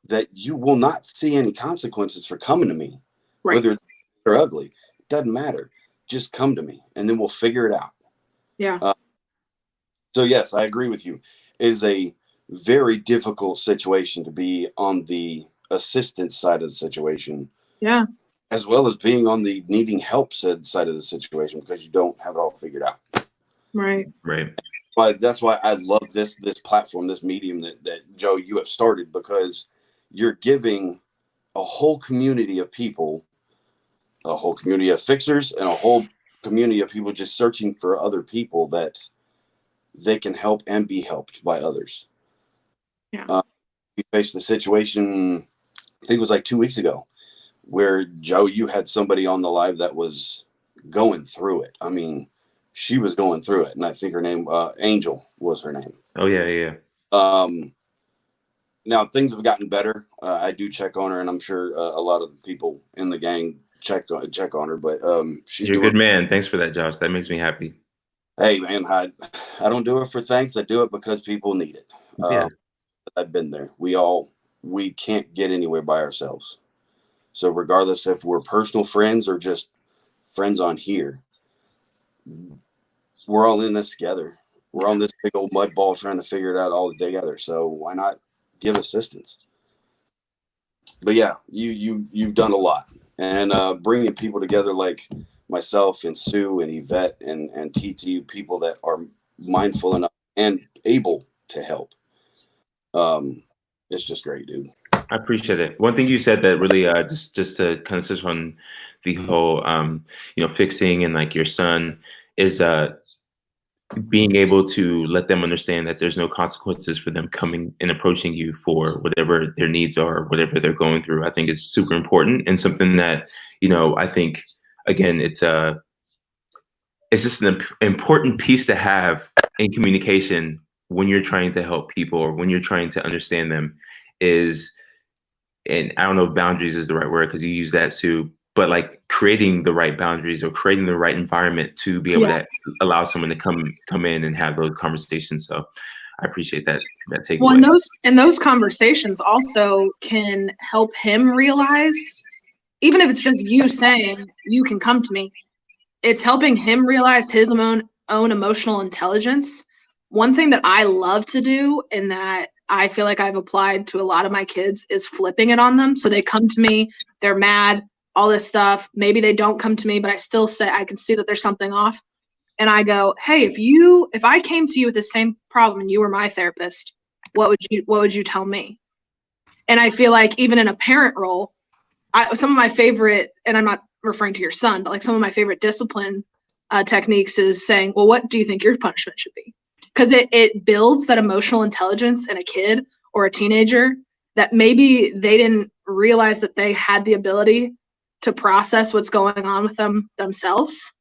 that you will not see any consequences for coming to me, right. Whether they're ugly. It doesn't matter. Just come to me, and then we'll figure it out. Yeah. So yes, I agree with you. It is a very difficult situation to be on the assistance side of the situation. Yeah. As well as being on the needing help side of the situation, because you don't have it all figured out. Right. Right. But that's why I love this platform, this medium that Joe, you have started, because you're giving a whole community of people, a whole community of fixers, and a whole community of people just searching for other people that they can help and be helped by others. Yeah. We faced the situation, I think it was like 2 weeks ago, where Joe, you had somebody on the live that was going through it. I mean, she was going through it, and I think her name, Angel was her name. Oh yeah. Now things have gotten better. I do check on her, and I'm sure a lot of the people in the gang check on her. But she's You're a good man. Thanks for that, Josh. That makes me happy. Hey man, I don't do it for thanks. I do it because people need it. Yeah. I've been there. We can't get anywhere by ourselves. So regardless if we're personal friends or just friends on here, we're all in this together. We're on this big old mud ball trying to figure it out all together. So why not give assistance? But yeah, you've done a lot, and bringing people together like myself and Sue and Yvette and TT, people that are mindful enough and able to help. It's just great, dude. I appreciate it. One thing you said that really just to kind of touch on the whole fixing and like your son is being able to let them understand that there's no consequences for them coming and approaching you for whatever their needs are, whatever they're going through. I think it's super important, and something that, I think, again, it's just an important piece to have in communication when you're trying to help people or when you're trying to understand them is, and I don't know if boundaries is the right word because you use that, Sue, but like creating the right boundaries or creating the right environment to be able to allow someone to come in and have those conversations. So I appreciate that takeaway. Well, and those conversations also can help him realize, even if it's just you saying you can come to me, it's helping him realize his own emotional intelligence. One thing that I love to do, and that I feel like I've applied to a lot of my kids, is flipping it on them. So they come to me, they're mad, all this stuff. Maybe they don't come to me, but I still say, I can see that there's something off. And I go, hey, if I came to you with the same problem and you were my therapist, what would you tell me? And I feel like even in a parent role, some of my favorite, and I'm not referring to your son, but like some of my favorite discipline techniques is saying, well, what do you think your punishment should be? Because it builds that emotional intelligence in a kid or a teenager that maybe they didn't realize that they had the ability to process what's going on with themselves,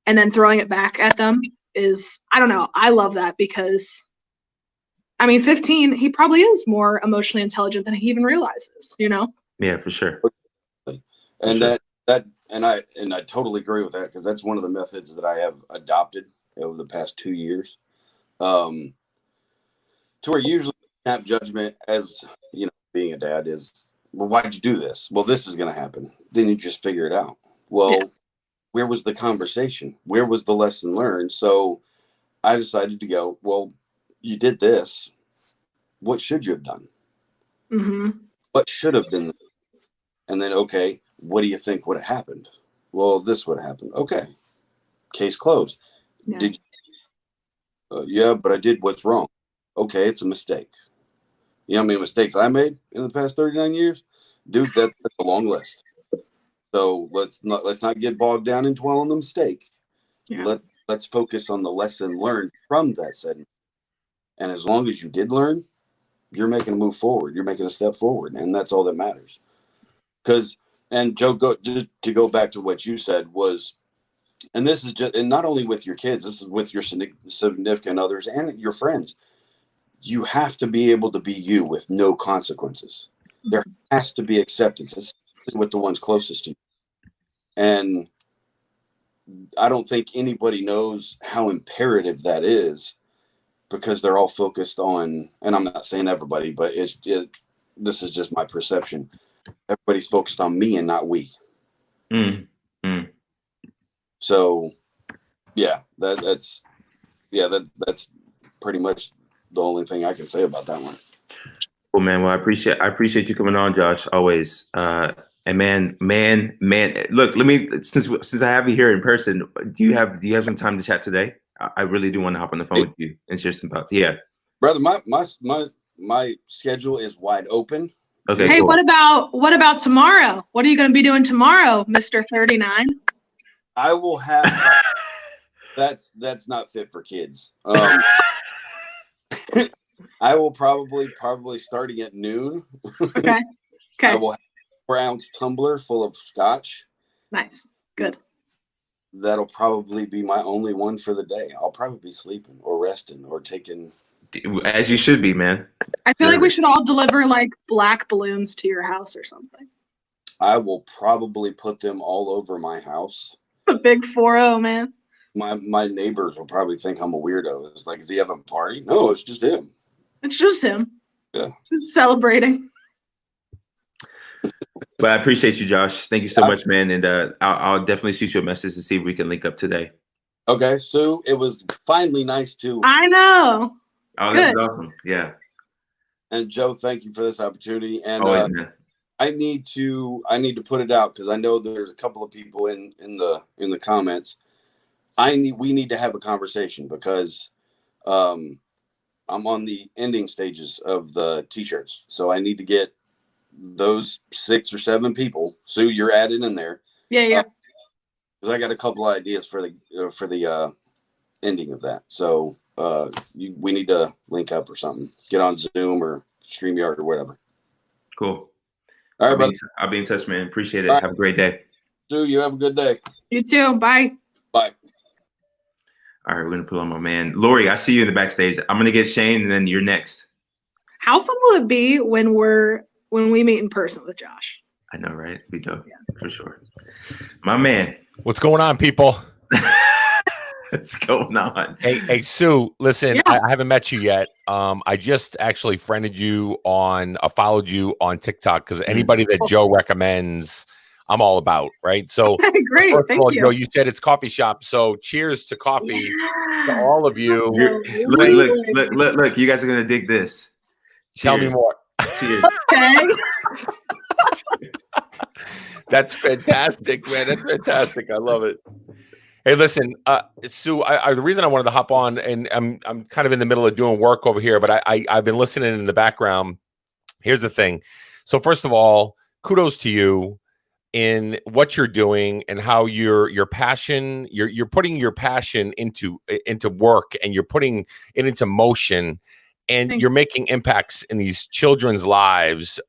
and then throwing it back at them is, I don't know. I love that because, 15, he probably is more emotionally intelligent than he even realizes, Yeah, for sure. And I totally agree with that, because that's one of the methods that I have adopted over the past 2 years. To where usually snap judgment as, you know, being a dad is, well, why'd you do this? Well, this is going to happen. Then you just figure it out. Well, where was the conversation? Where was the lesson learned? So I decided to go, well, you did this. What should you have done? Mm-hmm. What should have been? And then, okay, what do you think would have happened? Well, this would have happened. Okay. Case closed. Yeah. Did you, yeah, but I did what's wrong. Okay, it's a mistake. You know how many mistakes I made in the past 39 years? Dude, that's a long list. So let's not get bogged down in dwell on the mistake. Yeah. Let's focus on the lesson learned from that setting. And as long as you did learn, you're making a move forward. You're making a step forward. And that's all that matters. And Joe, just to go back to what you said was, and this is just, and not only with your kids, this is with your significant others and your friends. You have to be able to be you with no consequences. There has to be acceptance, especially with the ones closest to you. And I don't think anybody knows how imperative that is, because they're all focused on, and I'm not saying everybody, but this is just my perception. Everybody's focused on me and not we. So yeah, that's pretty much the only thing I can say about that one. Well, man, I appreciate you coming on, Josh, always. And man, look, let me, since I have you here in person, do you have some time to chat today? I really do want to hop on the phone with you and share some thoughts. Yeah, brother, my schedule is wide open. Okay. Hey, cool. what about tomorrow? What are you going to be doing tomorrow, Mr. 39? I will have. That's not fit for kids. I will probably starting at noon. Okay. I will have a 4-ounce tumbler full of scotch. Nice. Good. That'll probably be my only one for the day. I'll probably be sleeping or resting or taking. As you should be, man. I feel like we should all deliver like black balloons to your house or something. I will probably put them all over my house. A big 4-0, man. My neighbors will probably think I'm a weirdo. It's like, is he having a party? No, it's just him. It's just him. Yeah. Just celebrating. But I appreciate you, Josh. Thank you so much, man. And I'll definitely shoot you a message to see if we can link up today. Okay, Sue, it was finally nice to. I know. Oh, this is awesome. Yeah. And Joe, thank you for this opportunity. And man. I need to put it out because I know there's a couple of people in the comments. We need to have a conversation because I'm on the ending stages of the t-shirts. So I need to get those 6 or 7 people. Sue, you're added in there. Yeah. Because I got a couple of ideas for the ending of that. So we need to link up or something. Get on Zoom or StreamYard or whatever. Cool. All right, brother. I'll be in touch, man. Appreciate it. Right. Have a great day. Sue, you have a good day. You too. Bye. Bye. All right, we're gonna pull on my man. Lori, I see you in the backstage. I'm gonna get Shane and then you're next. How fun will it be when we meet in person with Josh? I know, right? It'd be dope, for sure. My man. What's going on, people? What's going on? Hey, Sue, listen, Yeah. I haven't met you yet. I just actually followed you on TikTok because anybody that Joe recommends, I'm all about, right? So Great, first thank of all, you. Joe, you said it's coffee shop. So cheers to coffee to all of you. Look, you guys are gonna dig this. Cheers. Tell me more. Cheers. Okay. That's fantastic, man. That's fantastic. I love it. Hey, listen, Sue. The reason I wanted to hop on, and I'm kind of in the middle of doing work over here, but I've been listening in the background. Here's the thing. So first of all, kudos to you in what you're doing and how your passion. You're putting your passion into work, and you're putting it into motion. And you're making impacts in these children's lives,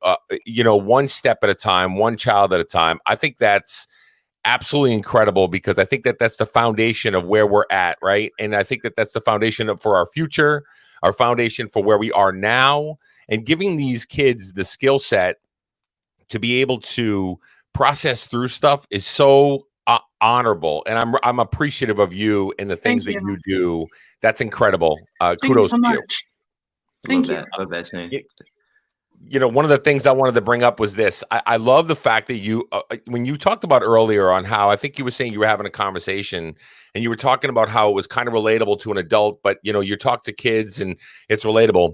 one step at a time, one child at a time. I think that's absolutely incredible because I think that that's the foundation of where we're at, right? And I think that that's the foundation for our future, our foundation for where we are now, and giving these kids the skill set to be able to process through stuff is so honorable, and I'm appreciative of you and the things that you do. That's incredible. Kudos so to you. much. Thank you. Love that, Shane. You know, one of the things I wanted to bring up was this. I love the fact that you, when you talked about earlier on how, I think you were saying you were having a conversation and you were talking about how it was kind of relatable to an adult, but you know, you talk to kids and it's relatable.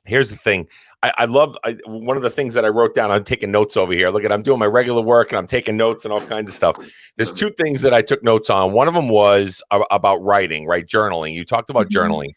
Here's the thing. I love one of the things that I wrote down. I'm taking notes over here. Look at, I'm doing my regular work and I'm taking notes and all kinds of stuff. There's two things that I took notes on. One of them was about writing, right? Journaling. You talked about journaling.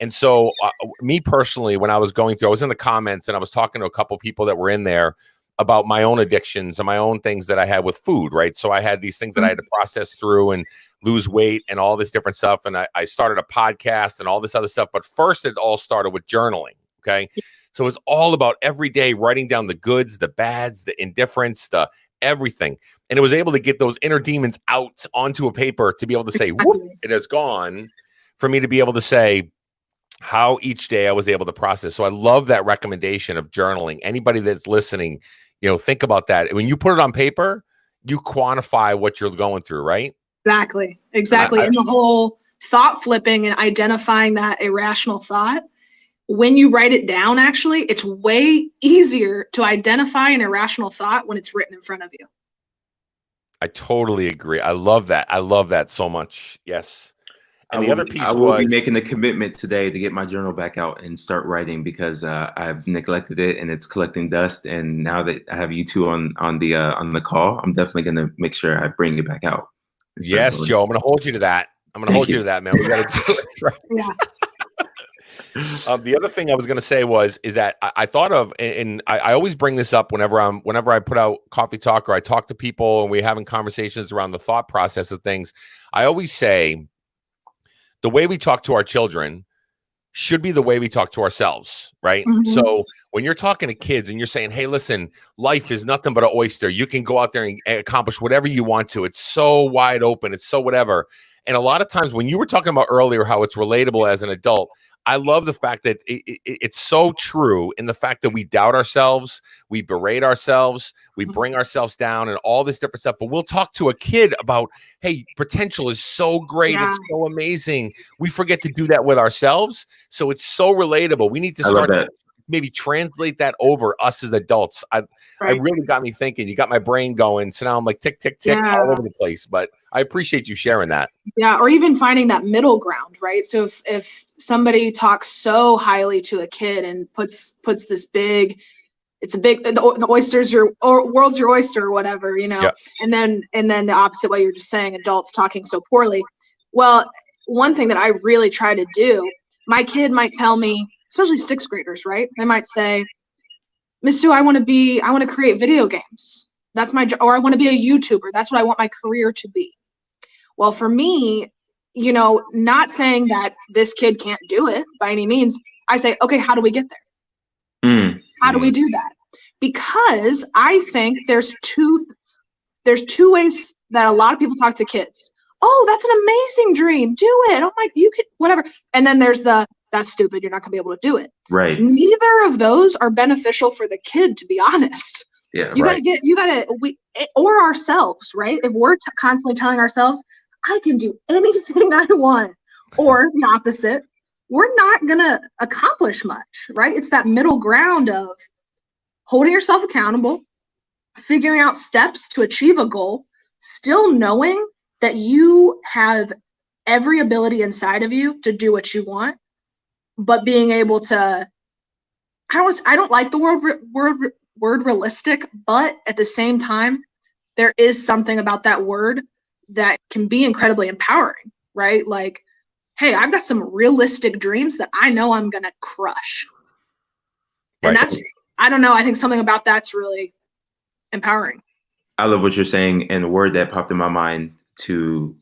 And so me personally, when I was going through, I was in the comments and I was talking to a couple people that were in there about my own addictions and my own things that I had with food, right? So I had these things that I had to process through and lose weight and all this different stuff. And I started a podcast and all this other stuff. But first, it all started with journaling, okay? So it's all about every day writing down the goods, the bads, the indifference, the everything. And it was able to get those inner demons out onto a paper to be able to say, whoop, it has gone, for me to be able to say how each day I was able to process. So I love that recommendation of journaling. Anybody that's listening, you know, think about that. When you put it on paper, you quantify what you're going through, right? Exactly. And the whole thought flipping and identifying that irrational thought, when you write it down, actually, it's way easier to identify an irrational thought when it's written in front of you. I totally agree. I love that. I love that so much. Yes. And the other piece I will be making a commitment today to get my journal back out and start writing because I've neglected it and it's collecting dust. And now that I have you two on the call, I'm definitely going to make sure I bring it back out. Yes, Joe. I'm going to hold you to that. I'm going to hold you to that, man. We got to do it. Right? Yeah. The other thing I was going to say is that I thought of, and I always bring this up whenever I put out Coffee Talk or I talk to people and we're having conversations around the thought process of things. I always say the way we talk to our children should be the way we talk to ourselves, right? So when you're talking to kids and you're saying, hey, listen, life is nothing but an oyster. You can go out there and accomplish whatever you want to. It's so wide open. It's so whatever. And a lot of times when you were talking about earlier how it's relatable as an adult, I love the fact that it's so true in the fact that we doubt ourselves, we berate ourselves, we bring ourselves down and all this different stuff. But we'll talk to a kid about, hey, potential is so great. Yeah. It's so amazing. We forget to do that with ourselves. So it's so relatable. We need to start maybe translate that over us as adults. I really got me thinking. You got my brain going. So now I'm like tick, tick, tick all over the place. But I appreciate you sharing that. Yeah. Or even finding that middle ground, right? So if somebody talks so highly to a kid and puts this big, the oyster's world's your oyster or whatever, you know, yeah. and then the opposite way you're just saying adults talking so poorly. Well, one thing that I really try to do, my kid might tell me, especially sixth graders, right? They might say, Miss Sue, I want to create video games. That's my job, or I want to be a YouTuber. That's what I want my career to be. Well, for me, you know, not saying that this kid can't do it by any means. I say, okay, how do we get there? How do we do that? Because I think there's two ways that a lot of people talk to kids. Oh, that's an amazing dream. Do it. Oh my, you could, whatever. And then there's that's stupid. You're not gonna be able to do it. Right. Neither of those are beneficial for the kid, to be honest. Yeah. We or ourselves, right? If we're constantly telling ourselves, I can do anything I want, or the opposite, we're not gonna accomplish much, right? It's that middle ground of holding yourself accountable, figuring out steps to achieve a goal, still knowing that you have every ability inside of you to do what you want, but being able to, I don't like the word realistic, but at the same time, there is something about that word that can be incredibly empowering, right? Like, hey, I've got some realistic dreams that I know I'm gonna crush. And that's, I don't know, I think something about that's really empowering. I love what you're saying, and the word that popped in my mind to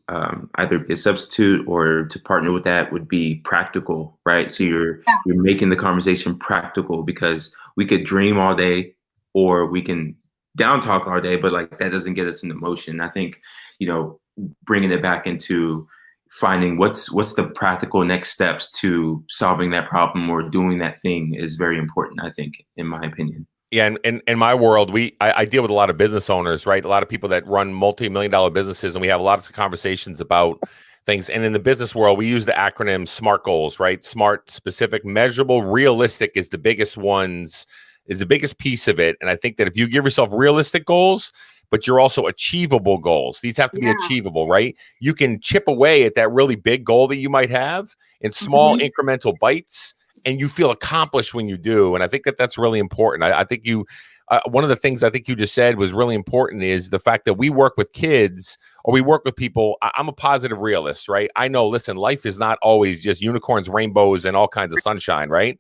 either be a substitute or to partner with that would be practical, right? So you're making the conversation practical, because we could dream all day or we can down talk all day, but like that doesn't get us into motion. I think, you know, bringing it back into finding what's the practical next steps to solving that problem or doing that thing is very important, I think, in my opinion. Yeah, and in my world, I deal with a lot of business owners, right? A lot of people that run multi-million-dollar businesses, and we have lots of conversations about things. And in the business world, we use the acronym SMART goals, right? SMART, specific, measurable, realistic is the biggest ones, is the biggest piece of it. And I think that if you give yourself realistic goals, but you're also achievable goals, these have to be achievable, right? You can chip away at that really big goal that you might have in small incremental bites, and you feel accomplished when you do. And I think that that's really important. I think you, one of the things I think you just said was really important is the fact that we work with kids or we work with people. I'm a positive realist, right? I know, listen, life is not always just unicorns, rainbows, and all kinds of sunshine, right?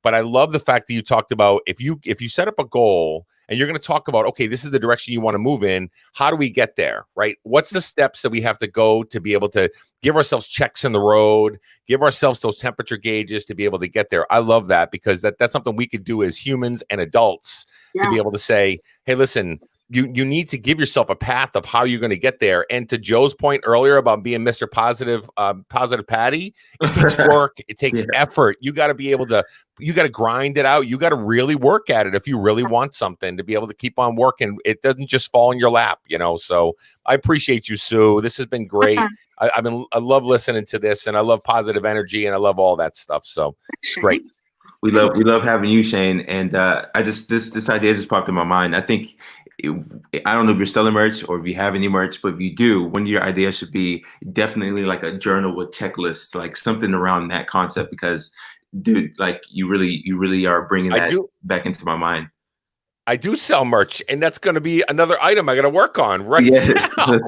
But I love the fact that you talked about if you set up a goal and you're going to talk about, okay, this is the direction you want to move in. How do we get there, right? What's the steps that we have to go to be able to give ourselves checks in the road, give ourselves those temperature gauges to be able to get there? I love that because that's something we could do as humans and adults to be able to say, hey, listen, you need to give yourself a path of how you're going to get there. And to Joe's point earlier about being Mr. Positive Patty, it takes work. It takes effort. You got to be able to, you got to grind it out. You got to really work at it if you really want something to be able to keep on working. It doesn't just fall in your lap, you know? So I appreciate you, Sue. This has been great. I love listening to this, and I love positive energy, and I love all that stuff. So it's great. We love having you, Shane. And I just, this idea just popped in my mind. I think, I don't know if you're selling merch or if you have any merch, but if you do, one of your ideas should be definitely like a journal with checklists, like something around that concept, because dude, like you really are bringing that back into my mind. I do sell merch, and that's going to be another item I got to work on right yes, now.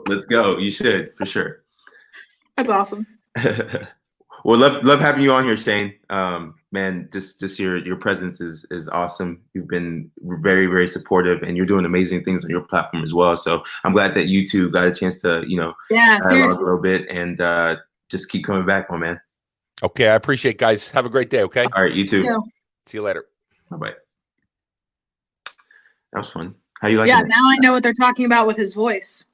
Let's go. You should, for sure. That's awesome. Well, love having you on here, Shane. Man, just your presence is awesome. You've been very, very supportive, and you're doing amazing things on your platform as well. So I'm glad that you two got a chance to, dialogue a little bit, and just keep coming back, my man. Okay, I appreciate it, guys. Have a great day, okay? All right, you too. See you later. Bye-bye. That was fun. How you like it? Now I know what they're talking about with his voice.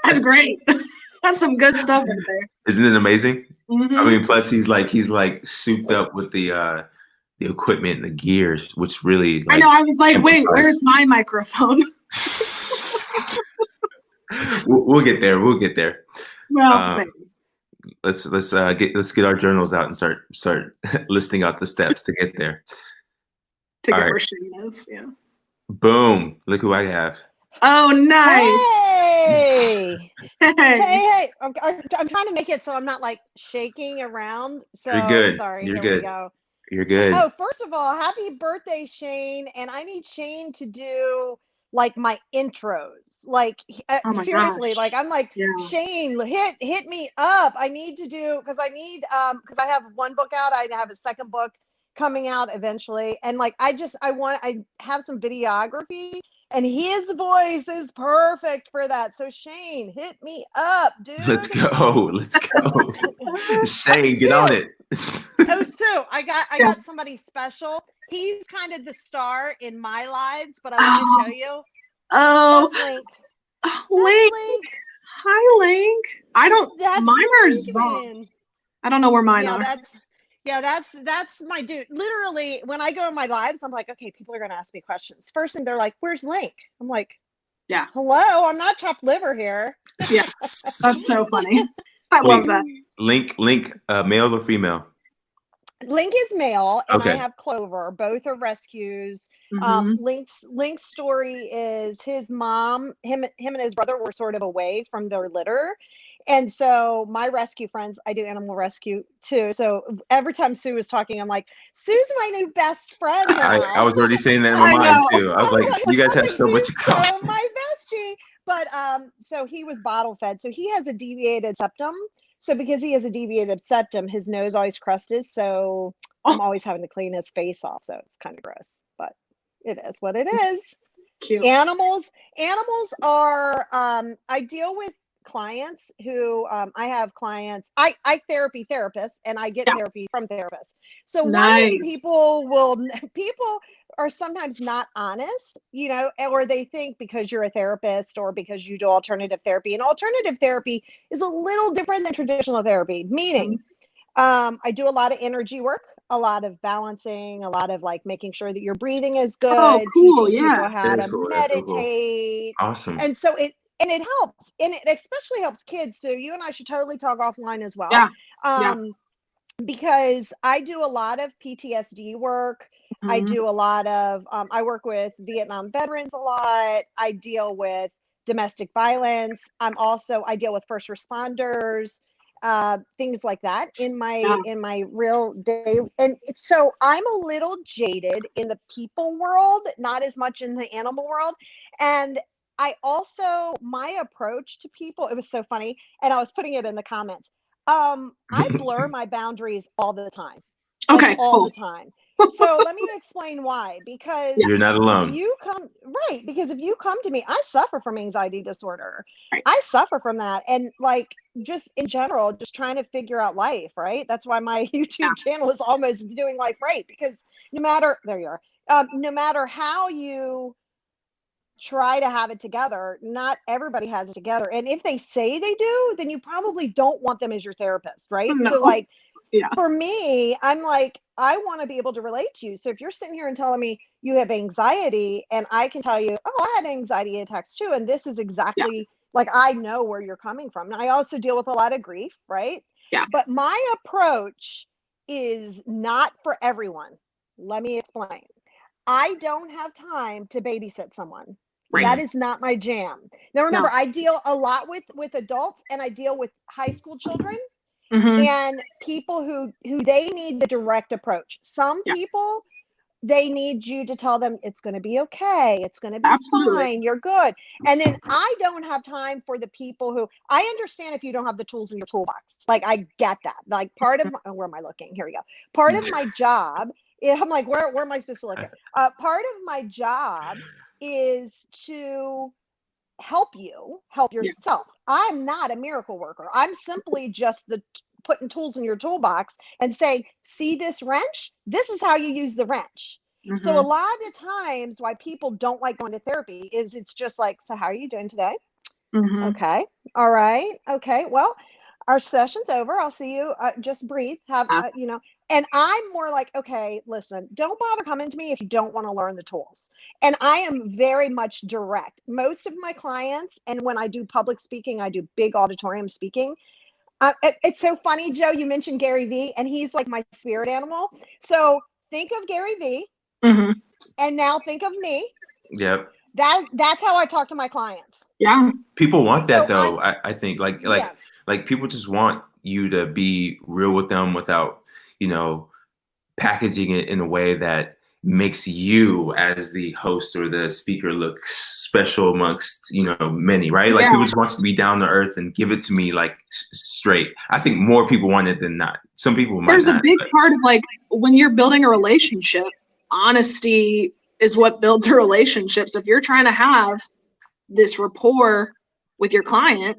That's great. That's some good stuff in there. Isn't it amazing? I mean, plus he's like souped up with the equipment and the gears, which really, like, I know. I was like, wait, where's my microphone? We'll get there. We'll get there. Well, let's get our journals out and start listing out the steps to get there. To get where Shane is, yeah. Boom! Look who I have. Oh, nice. Hey, hey! I'm trying to make it so I'm not like shaking around. So you're good. Sorry. You're Here good. we go. You're good. Oh, first of all, happy birthday, Shane! And I need Shane to do like my intros. Like seriously, gosh. like I'm like Shane, hit me up. I need to do because I have one book out. I have a second book coming out eventually, and like I have some videography, and his voice is perfect for that. So Shane, hit me up, dude. Let's go. Shane, get on it. Oh, Sue, I got somebody special. He's kind of the star in my lives, but I want to show you. Oh, Link. Link. Hi, Link. Mine are zonked. I don't know where mine are. That's my dude. Literally, when I go in my lives, I'm like, okay, people are going to ask me questions. First thing, they're like, where's Link? I'm like, yeah. Hello, I'm not chopped liver here. Yeah, that's so funny. I love that. Link, male or female? Link is male, and I have Clover. Both are rescues. Link's story is his mom, him and his brother were sort of away from their litter. And so my rescue friends, I do animal rescue too. So every time Sue was talking, I'm like, Sue's my new best friend now. I was already saying that in my mind too. I was like, you guys have so much in common. So my bestie. But so he was bottle fed. So he has a deviated septum. So because he has a deviated septum, his nose always crusted. So I'm always having to clean his face off. So it's kind of gross, but it is what it is. Cute. Animals are, I deal with clients who I have clients. I therapy therapists, and I get therapy from therapists. So people are sometimes not honest, or they think because you're a therapist or because you do alternative therapy. And alternative therapy is a little different than traditional therapy, meaning I do a lot of energy work, a lot of balancing, a lot of like making sure that your breathing is good, Oh, cool. teaching people Yeah. how to Cool. meditate. Cool. Awesome. And so it helps, and it especially helps kids. So you and I should totally talk offline as well. Yeah. Because I do a lot of PTSD work. I do a lot of, I work with Vietnam veterans a lot. I deal with domestic violence. I deal with first responders, things like that in my real day. And so I'm a little jaded in the people world, not as much in the animal world. And I also, my approach to people, it was so funny. And I was putting it in the comments. I blur my boundaries all the time. Okay. All Cool. the time. So let me explain why. Because you're not alone. If you come to me, I suffer from anxiety disorder. Right. I suffer from that. And like, just in general, just trying to figure out life, right? That's why my YouTube channel is almost doing life right. Because no matter how you try to have it together, not everybody has it together. And if they say they do, then you probably don't want them as your therapist, right? No. So like, yeah. For me, I'm like, I want to be able to relate to you. So if you're sitting here and telling me you have anxiety, and I can tell you, oh, I had anxiety attacks too, and this is exactly like, I know where you're coming from. And I also deal with a lot of grief, right? Yeah. But my approach is not for everyone. Let me explain. I don't have time to babysit someone. Right. That is not my jam. Now remember, No. I deal a lot with adults, and I deal with high school children. Mm-hmm. And people who they need the direct approach. Some people, they need you to tell them it's going to be okay. It's going to be fine. You're good. And then I don't have time for the people who, I understand if you don't have the tools in your toolbox. Like, I get that. Like, part of where am I looking? Here we go. Part of my job, I'm like, where am I supposed to look at? Part of my job is to help yourself. I'm not a miracle worker. I'm simply just putting tools in your toolbox and saying, see this wrench? This is how you use the wrench. Mm-hmm. So a lot of times why people don't like going to therapy is it's just like, so how are you doing today? Mm-hmm. Okay. All right. Okay. Well, our session's over. I'll see you. Just breathe. And I'm more like, okay, listen, don't bother coming to me if you don't want to learn the tools. And I am very much direct. Most of my clients, and when I do public speaking, I do big auditorium speaking. It's so funny, Joe, you mentioned Gary Vee, and he's like my spirit animal. So think of Gary Vee, and now think of me. Yep. That's how I talk to my clients. Yeah. People want that though. I think like people just want you to be real with them without, packaging it in a way that makes you as the host or the speaker look special amongst, many, right? Like people just want you to be down to earth and give it to me like straight. I think more people want it than not. Some people might There's not, a big part of like when you're building a relationship, honesty is what builds a relationship. So if you're trying to have this rapport with your client,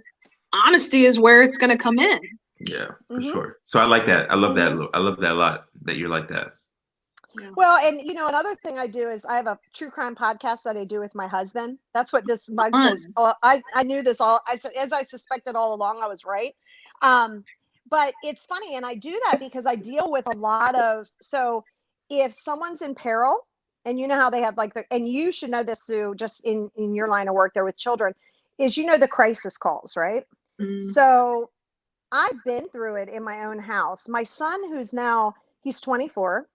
honesty is where it's going to come in. Yeah, for sure. So I like that. I love that. I love that a lot, that you're like that. Well, and another thing I do is I have a true crime podcast that I do with my husband. That's what this mug says. I knew this all. As I suspected all along, I was right. But it's funny, and I do that because I deal with a lot of. So if someone's in peril, and you know how they have and you should know this, Sue, just in your line of work there with children, is the crisis calls, right? So I've been through it in my own house. My son, he's 24.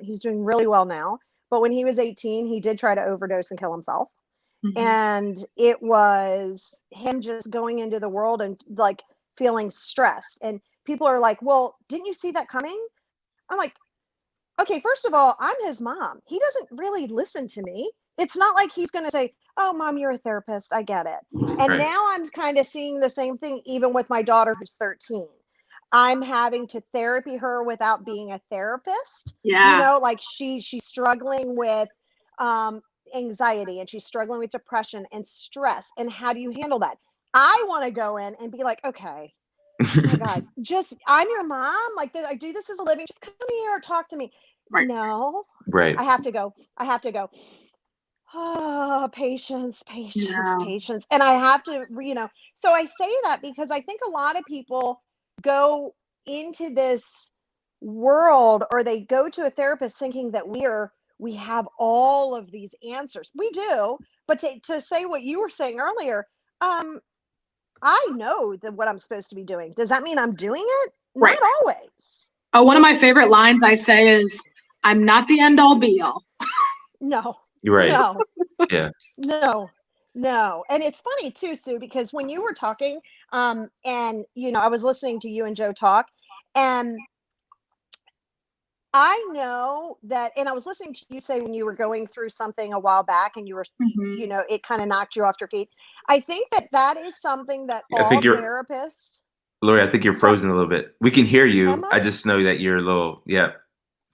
He's doing really well now. But when he was 18, he did try to overdose and kill himself. And it was him just going into the world and like feeling stressed. And people are like, well, didn't you see that coming? I'm like, okay, first of all, I'm his mom. He doesn't really listen to me. It's not like he's going to say, oh, Mom, you're a therapist. I get it. And now I'm kind of seeing the same thing even with my daughter who's 13. I'm having to therapy her without being a therapist. Yeah. Like she's struggling with anxiety, and she's struggling with depression and stress. And how do you handle that? I want to go in and be like, okay, oh my God, I'm your mom. Like I do this as a living. Just come here, talk to me. Right. No. Right. I have to go. Oh, patience. And I have to, so I say that because I think a lot of people go into this world, or they go to a therapist thinking that we have all of these answers. We do, but to say what you were saying earlier, I know that what I'm supposed to be doing. Does that mean I'm doing it? Right. Not always. Oh, one of my favorite lines I say is, "I'm not the end all be all." No. You're right. No. Yeah. No. And it's funny too, Sue, because when you were talking, and I was listening to you and Joe talk, and I know that, and I was listening to you say when you were going through something a while back and you were, it kind of knocked you off your feet. I think that is something that all therapists. Lori, I think you're frozen a little bit. We can hear you. I I just know that you're a little,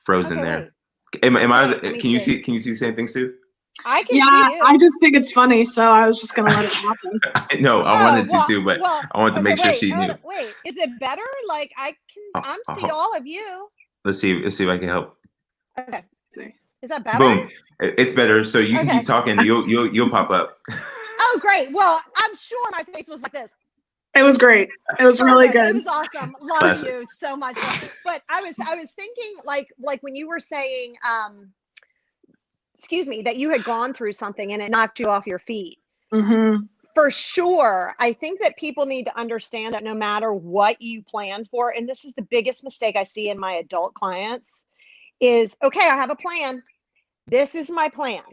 frozen there. Wait. Am I? Can you see? Can you see the same thing, Sue? I can see you. I just think it's funny, so I was just gonna let it happen. No, I wanted to too, but I wanted to make sure she knew. Wait, is it better? Like I'm see all of you. Let's see if I can help. Okay. Let's see. Is that better? Boom. It's better. So you can keep talking. You'll pop up. Oh, great. Well, I'm sure my face was like this. It was great. It was really good. It was awesome. Love you so much. But I was thinking like when you were saying, excuse me, that you had gone through something and it knocked you off your feet. Mm-hmm. For sure. I think that people need to understand that no matter what you plan for, and this is the biggest mistake I see in my adult clients, is, okay, I have a plan. This is my plan.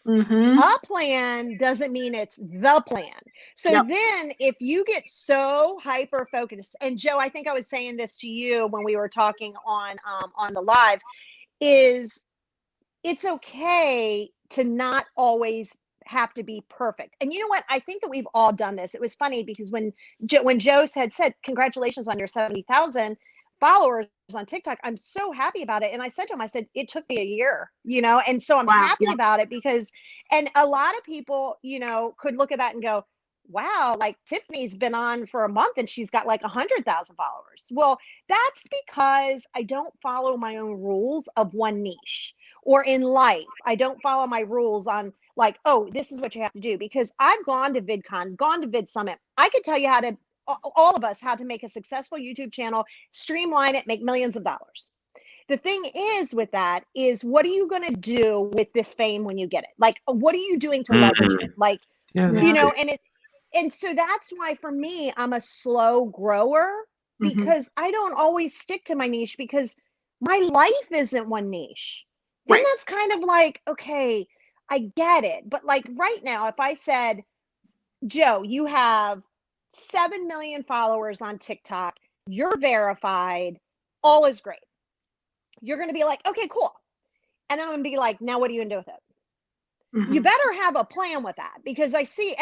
Mm-hmm. A plan doesn't mean it's the plan. So then if you get so hyper focused, and Joe, I think I was saying this to you when we were talking on the live, is it's okay to not always have to be perfect. And you know what? I think that we've all done this. It was funny because when Joe had said, congratulations on your 70,000 followers on TikTok, I'm so happy about it. And I said to him, I said, it took me a year, and so I'm happy about it because, and a lot of people, could look at that and go, wow, like Tiffany's been on for a month and she's got like 100,000 followers. Well, that's because I don't follow my own rules of one niche, or in life, I don't follow my rules on like, oh, this is what you have to do, because I've gone to VidCon, gone to VidSummit. I could tell you all of us, how to make a successful YouTube channel, streamline it, make millions of dollars. The thing is with that is, what are you going to do with this fame when you get it? Like, what are you doing to leverage it? Like, and so that's why for me, I'm a slow grower, because I don't always stick to my niche, because my life isn't one niche. Then that's kind of like, okay, I get it. But like right now, if I said, Joe, you have 7 million followers on TikTok, you're verified, all is great. You're going to be like, okay, cool. And then I'm going to be like, now what are you going to do with it? Mm-hmm. You better have a plan with that, because I say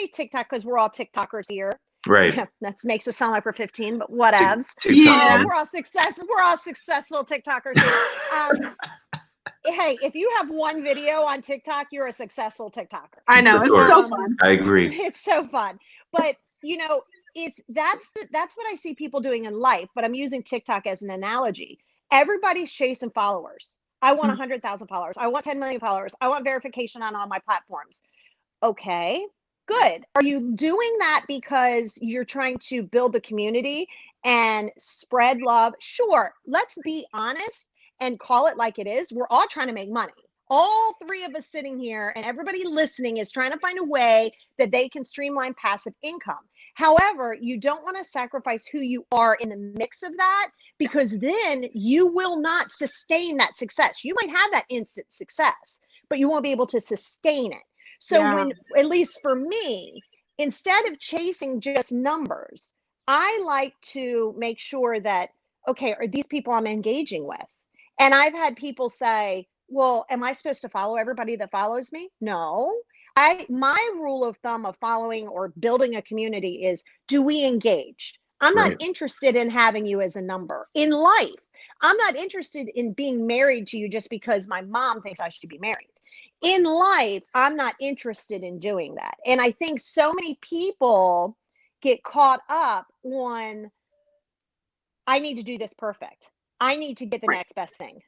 TikTok because we're all TikTokers here. Right. That makes us sound like we're 15, but whatevs. We're all successful TikTokers here. Hey, if you have one video on TikTok, you're a successful TikToker. I know. It's so fun. I agree. It's so fun. But that's what I see people doing in life, but I'm using TikTok as an analogy. Everybody's chasing followers. I want 100,000 followers. I want 10 million followers. I want verification on all my platforms. Okay, good. Are you doing that because you're trying to build the community and spread love? Sure. Let's be honest and call it like it is. We're all trying to make money. All three of us sitting here and everybody listening is trying to find a way that they can streamline passive income. However, you don't want to sacrifice who you are in the mix of that, because then you will not sustain that success. You might have that instant success, but you won't be able to sustain it. So when, at least for me, instead of chasing just numbers, I like to make sure that, okay, are these people I'm engaging with? And I've had people say, well, am I supposed to follow everybody that follows me? No. My rule of thumb of following or building a community is, do we engage? I'm not interested in having you as a number. In life, I'm not interested in being married to you just because my mom thinks I should be married. In life, I'm not interested in doing that. And I think so many people get caught up on, I need to do this perfect. I need to get the next best thing.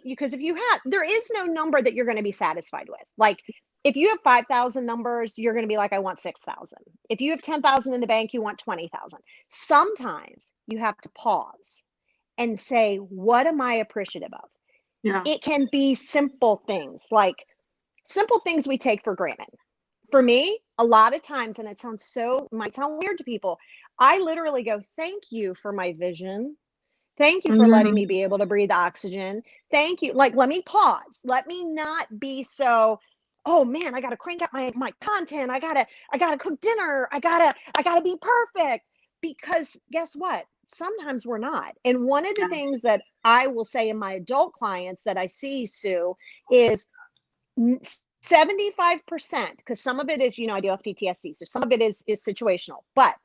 Because there is no number that you're going to be satisfied with. Like, if you have 5,000 numbers, you're going to be like, I want 6,000. If you have 10,000 in the bank, you want 20,000. Sometimes you have to pause and say, what am I appreciative of? Yeah. It can be simple things, like simple things we take for granted. For me, a lot of times, and it might sound weird to people, I literally go, thank you for my vision. Thank you for letting me be able to breathe oxygen. Thank you. Like, let me pause. Let me not be so, oh man, I gotta crank out my content. I gotta cook dinner. I gotta be perfect. Because guess what? Sometimes we're not. And one of the things that I will say in my adult clients that I see, Sue, is 75%, because some of it is, I deal with PTSD, so some of it is situational, but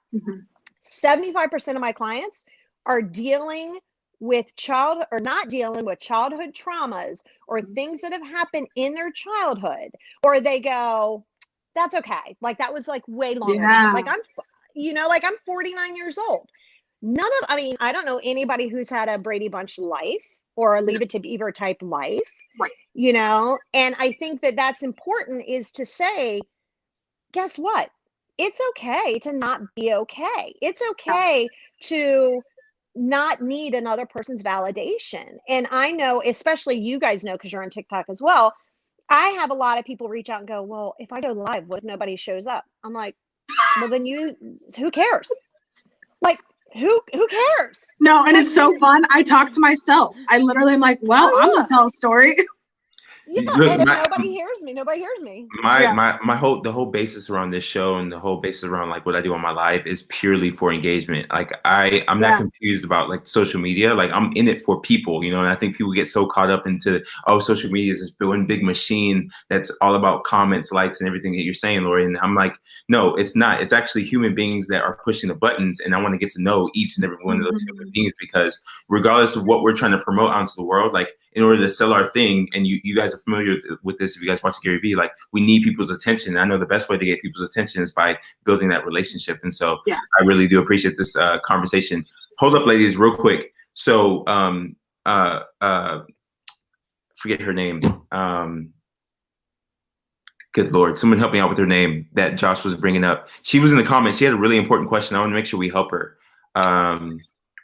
75% of my clients are dealing with not dealing with childhood traumas or things that have happened in their childhood, or they go, that's okay. Like, that was like way longer. Yeah. Like, I'm 49 years old. I don't know anybody who's had a Brady Bunch life or a Leave It to Beaver type life. Right. And I think that that's important, is to say, guess what? It's okay to not be okay. It's okay to not need another person's validation. And I know, especially you guys know, because you're on TikTok as well, I have a lot of people reach out and go, well, if I go live, what if nobody shows up? I'm like, well, then who cares? Like, who cares? No, and it's so fun. I talk to myself. I literally am like, well, I'm gonna tell a story. Yeah, Look, and if nobody hears me, nobody hears me. The whole basis around this show and the whole basis around like what I do on my live is purely for engagement. Like I'm not confused about like social media. Like, I'm in it for people, and I think people get so caught up into, social media is this one big machine that's all about comments, likes, and everything that you're saying, Lori. And I'm like, no, it's not. It's actually human beings that are pushing the buttons, and I want to get to know each and every one of those human beings, because regardless of what we're trying to promote onto the world, like, in order to sell our thing, and you guys are familiar with this if you guys watch Gary Vee, like, we need people's attention. And I know the best way to get people's attention is by building that relationship. And so I really do appreciate this conversation. Hold up, ladies, real quick. So forget her name. Good Lord, someone help me out with her name that Josh was bringing up. She was in the comments. She had a really important question. I want to make sure we help her.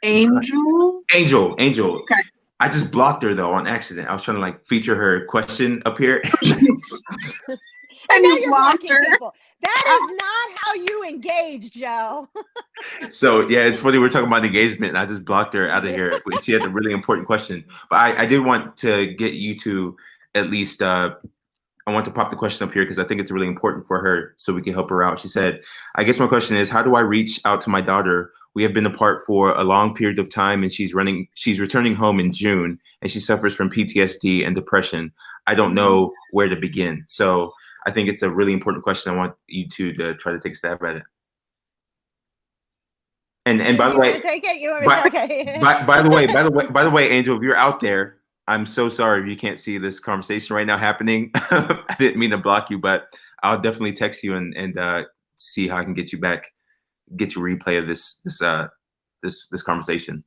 Angel. Okay. I just blocked her though on accident. I was trying to like feature her question up here. And you blocked her. People. That is not how you engage, Joe. So yeah, it's funny. We're talking about engagement, and I just blocked her out of here. She had a really important question, but I did want to get you to at least. I want to pop the question up here because I think it's really important for her, so we can help her out. She said, "I guess my question is, how do I reach out to my daughter? We have been apart for a long period of time, and she's returning home in June, and she suffers from PTSD and depression. I don't know where to begin." So I think it's a really important question. I want you two to try to take a stab at it. And by the way, by the way, Angel, if you're out there, I'm so sorry if you can't see this conversation right now happening. I didn't mean to block you, but I'll definitely text you and see how I can get you back, get you a replay of this conversation.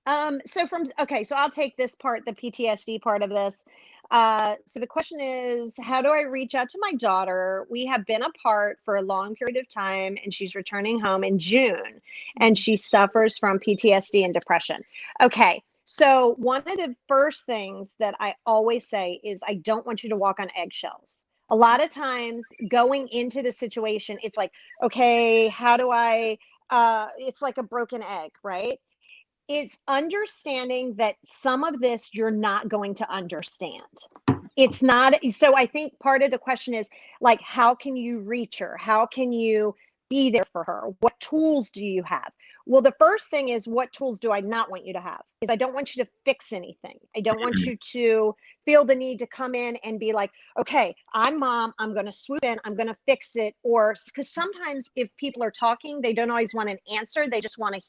So I'll take this part, the PTSD part of this. So the question is, how do I reach out to my daughter? We have been apart for a long period of time, and she's returning home in June, and she suffers from PTSD and depression. Okay. So one of the first things that I always say is, I don't want you to walk on eggshells. A lot of times going into the situation, it's like, okay, how do I, it's like a broken egg, right? It's understanding that some of this you're not going to understand. It's not. So I think part of the question is like, how can you reach her? How can you be there for her? What tools do you have? Well, the first thing is, what tools do I not want you to have? Because I don't want you to fix anything. I don't want you to feel the need to come in and be like, okay, I'm mom, I'm going to swoop in, I'm going to fix it. Or because sometimes if people are talking, they don't always want an answer. They just want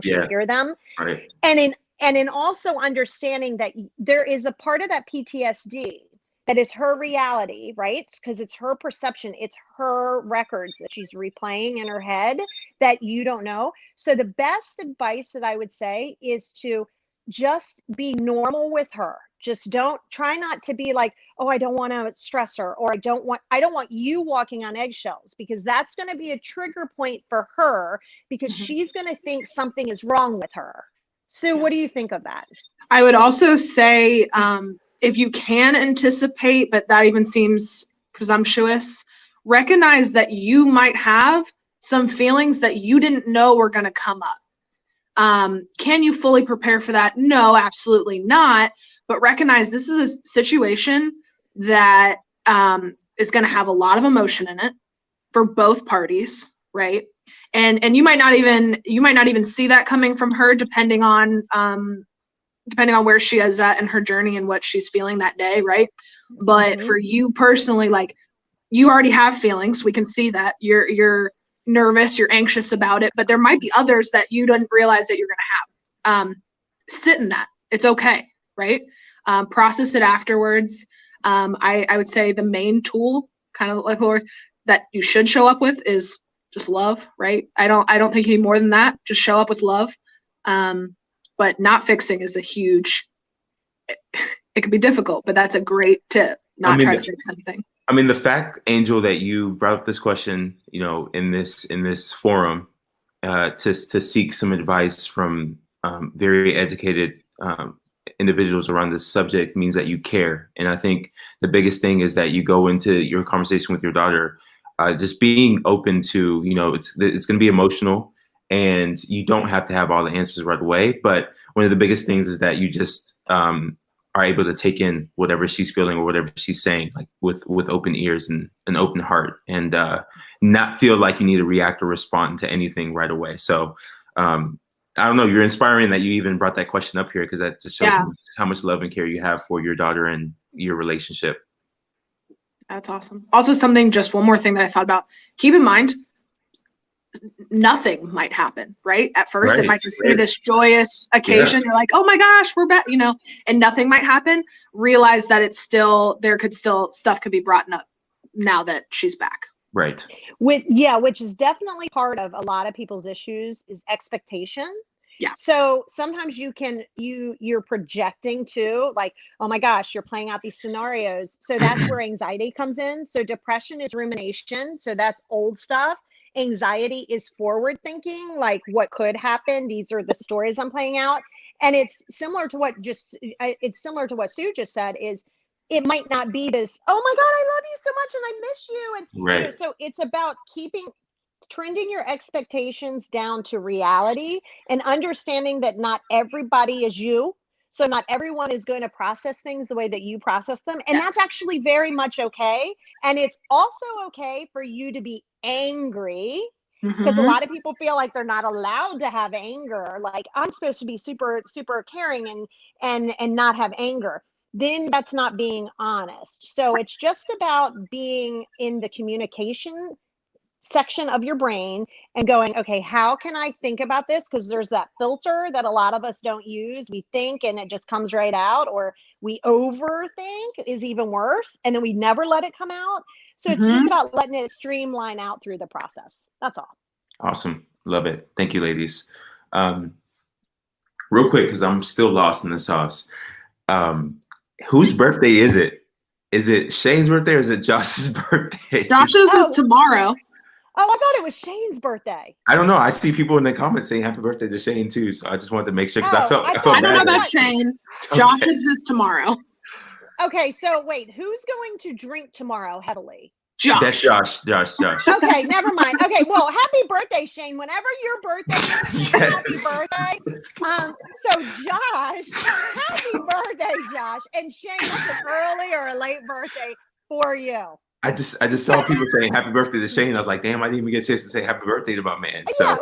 you to hear them. Right. And in also understanding that there is a part of that PTSD that is her reality, right? Because it's her perception, it's her records that she's replaying in her head that you don't know. So the best advice that I would say is to just be normal with her. Just try not to be like, oh, I don't want to stress her, or I don't want you walking on eggshells, because that's going to be a trigger point for her, because she's going to think something is wrong with her. Sue, what do you think of that? I would also say, if you can anticipate, but that even seems presumptuous, recognize that you might have some feelings that you didn't know were going to come up. Can you fully prepare for that? No, absolutely not. But recognize this is a situation that is going to have a lot of emotion in it for both parties, right? And you might not even see that coming from her, depending on where she is at in her journey and what she's feeling that day, right? But for you personally, like, you already have feelings. We can see that you're nervous, you're anxious about it, but there might be others that you didn't realize that you're going to have. Sit in that. It's okay, right? Process it afterwards. I would say the main tool, kind of like Lord, that you should show up with is just love, right? I don't think you need more than that. Just show up with love. But not fixing is a huge, it can be difficult, but that's a great tip. Not try to fix anything. I mean, the fact, Angel, that you brought up this question, in this forum, to seek some advice from very educated individuals around this subject means that you care. And I think the biggest thing is that you go into your conversation with your daughter, just being open to, it's going to be emotional, and you don't have to have all the answers right away. But one of the biggest things is that you just are able to take in whatever she's feeling or whatever she's saying, like with open ears and an open heart, and not feel like you need to react or respond to anything right away. So I don't know, you're inspiring that you even brought that question up here, because that just shows how much love and care you have for your daughter and your relationship. That's awesome. Also, one more thing that I thought about, keep in mind, nothing might happen, right? At first, it might just be this joyous occasion. You're like, oh my gosh, we're back, and nothing might happen. Realize that stuff could be brought up now that she's back. Right. Which is definitely part of a lot of people's issues is expectation. Yeah. So sometimes you're projecting too, like, oh my gosh, you're playing out these scenarios. So that's where anxiety comes in. So depression is rumination. So that's old stuff. Anxiety is forward thinking, like what could happen. These are the stories I'm playing out. And it's similar to what Sue just said, is it might not be this, oh my God, I love you so much and I miss you. And so it's about trending your expectations down to reality and understanding that not everybody is you. So not everyone is going to process things the way that you process them. And that's actually very much okay. And it's also okay for you to be angry, because a lot of people feel like they're not allowed to have anger. Like, I'm supposed to be super, super caring and not have anger. Then that's not being honest. So it's just about being in the communication section of your brain and going, okay, how can I think about this? Because there's that filter that a lot of us don't use. We think and it just comes right out, or we overthink is even worse, and then we never let it come out. So it's just about letting it streamline out through the process. That's all. Awesome. Love it. Thank you, ladies. Real quick, because I'm still lost in the sauce. Whose birthday is it? Is it Shane's birthday or is it Josh's birthday? Josh's is tomorrow. Oh, I thought it was Shane's birthday. I don't know. I see people in the comments saying happy birthday to Shane too. So I just wanted to make sure, because I felt I bad. don't know about Shane. Okay. Josh's is tomorrow. Okay, so wait, who's going to drink tomorrow heavily? Josh. That's Josh. Okay, never mind. Okay, well, happy birthday, Shane. Whenever your birthday is, happy birthday. So Josh, happy birthday, Josh. And Shane, that's an early or a late birthday for you. I just saw people saying happy birthday to Shane. I was like, damn, I didn't even get a chance to say happy birthday to my man. So yeah,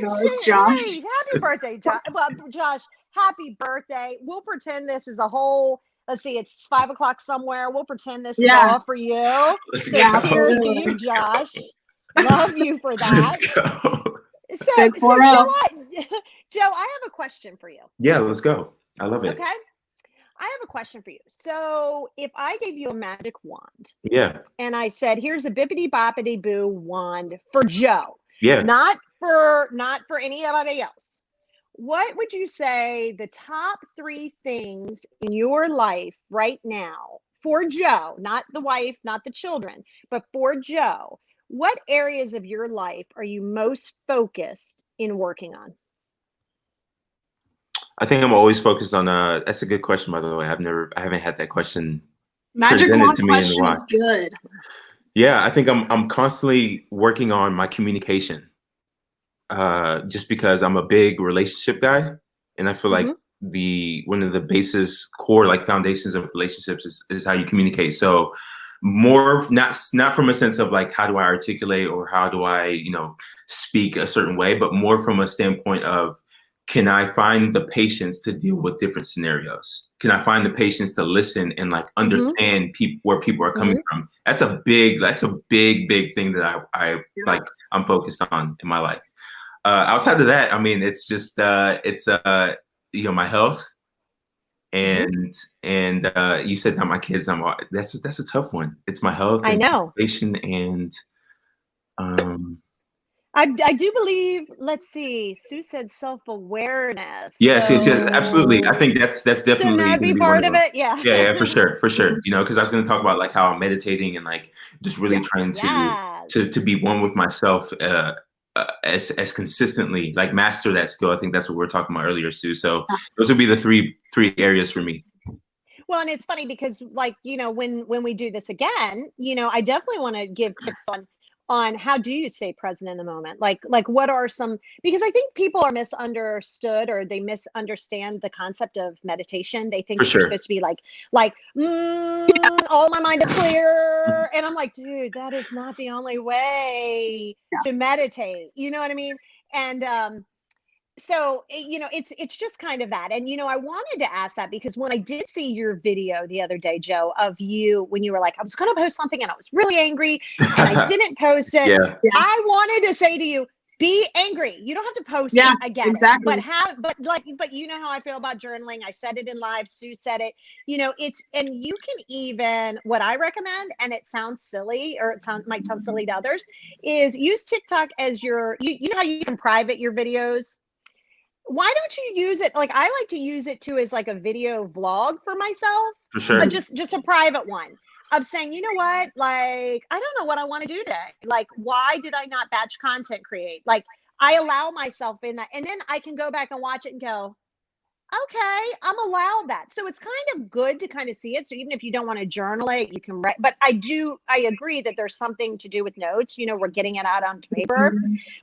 well, it's Josh. Hey, happy birthday, Josh. Well, Josh, happy birthday. We'll pretend this is a whole. Let's see, it's 5 o'clock somewhere. We'll pretend this is all for you. So cheers to you, Josh. Love you for that. Let's go. So Joe, I have a question for you. Yeah, let's go. I love it. Okay. I have a question for you. So if I gave you a magic wand, and I said, here's a bippity boppity boo wand for Joe. Yeah. Not for anybody else. What would you say the top 3 things in your life right now for Joe, not the wife, not the children, but for Joe? What areas of your life are you most focused in working on? I think I'm always focused on. That's a good question, by the way. I haven't had that question. Magic presented wand to me in a question while. is good. Yeah, I think I'm constantly working on my communication. Just because I'm a big relationship guy, and I feel like one of the basis core like foundations of relationships is how you communicate. So more not from a sense of like how do I articulate or how do I speak a certain way, but more from a standpoint of can I find the patience to deal with different scenarios? Can I find the patience to listen and like understand where people are coming from? That's a big thing that I like I'm focused on in my life. Outside of that, I mean, it's just my health, and you said not my kids. That's a tough one. It's my health. I know. And I do believe. Let's see. Sue said self-awareness. Yes, absolutely. I think that's definitely shouldn't that be part of it? Yeah. Yeah, for sure. Because I was going to talk about like how I'm meditating and like just really trying to be one with myself. As consistently like master that skill. I think that's what we were talking about earlier, Sue. So those would be the three areas for me. Well, and it's funny because like, when we do this again, I definitely want to give tips on how do you stay present in the moment? Like what are some, because I think people are misunderstood or they misunderstand the concept of meditation. They think you're supposed to be like all my mind is clear. And I'm like, dude, that is not the only way to meditate. You know what I mean? And so it's just kind of that. And I wanted to ask that because when I did see your video the other day, Joe, of you when you were like, I was going to post something and I was really angry and I didn't post it. I wanted to say to you, be angry. You don't have to post it. I get exactly. it. But you know how I feel about journaling. I said it in live. Sue said it. And you can even, what I recommend, and it sounds silly or might sound silly to others, is use TikTok as you know how you can private your videos. Why don't you use it? Like I like to use it too as like a video vlog for myself. For sure. But just a private one of saying, you know what? Like, I don't know what I want to do today. Like, why did I not batch content create? Like I allow myself in that. And then I can go back and watch it and go, okay, I'm allowed that. So it's kind of good to kind of see it. So even if you don't want to journal it, you can write. But I agree that there's something to do with notes. We're getting it out on paper.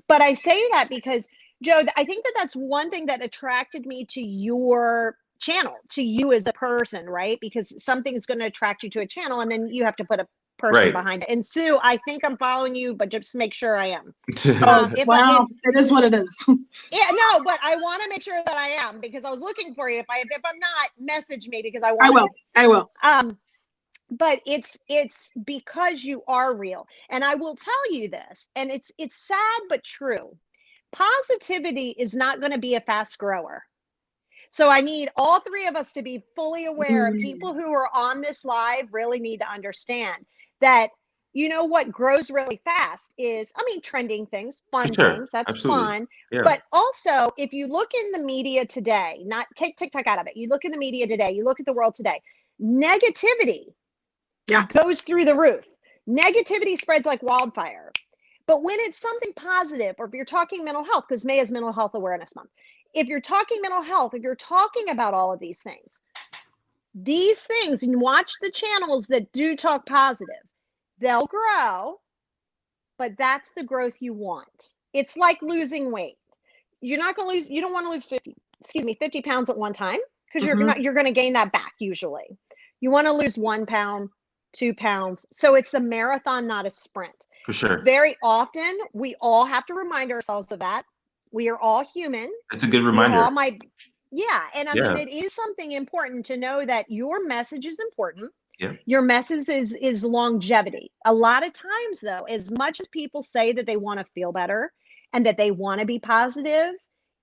But I say that because Joe, I think that's one thing that attracted me to your channel, to you as a person, right? Because something's going to attract you to a channel and then you have to put a person behind it. And Sue, I think I'm following you, but just make sure I am. It is what it is. Yeah, no, but I want to make sure that I am because I was looking for you. If I'm not, message me because I will. But it's because you are real. And I will tell you this, and it's sad but true. Positivity is not going to be a fast grower. So I need all three of us to be fully aware. And people who are on this live really need to understand that, what grows really fast is, trending things, fun things. That's fun. Yeah. But also, if you look in the media today, not take TikTok out of it. You look in the media today, you look at the world today, negativity goes through the roof. Negativity spreads like wildfire. But when it's something positive, or if you're talking mental health, because May is Mental Health Awareness Month, if you're talking mental health, if you're talking about all of these things, and watch the channels that do talk positive, they'll grow, but that's the growth you want. It's like losing weight. You don't want to lose 50 pounds at one time because you're going to gain that back usually. You want to lose 1 pound, 2 pounds. So it's a marathon, not a sprint. For sure. Very often, we all have to remind ourselves of that. We are all human. That's a good reminder. mean, it is something important to know that your message is important. Yeah. Your message is longevity. A lot of times, though, as much as people say that they want to feel better and that they want to be positive,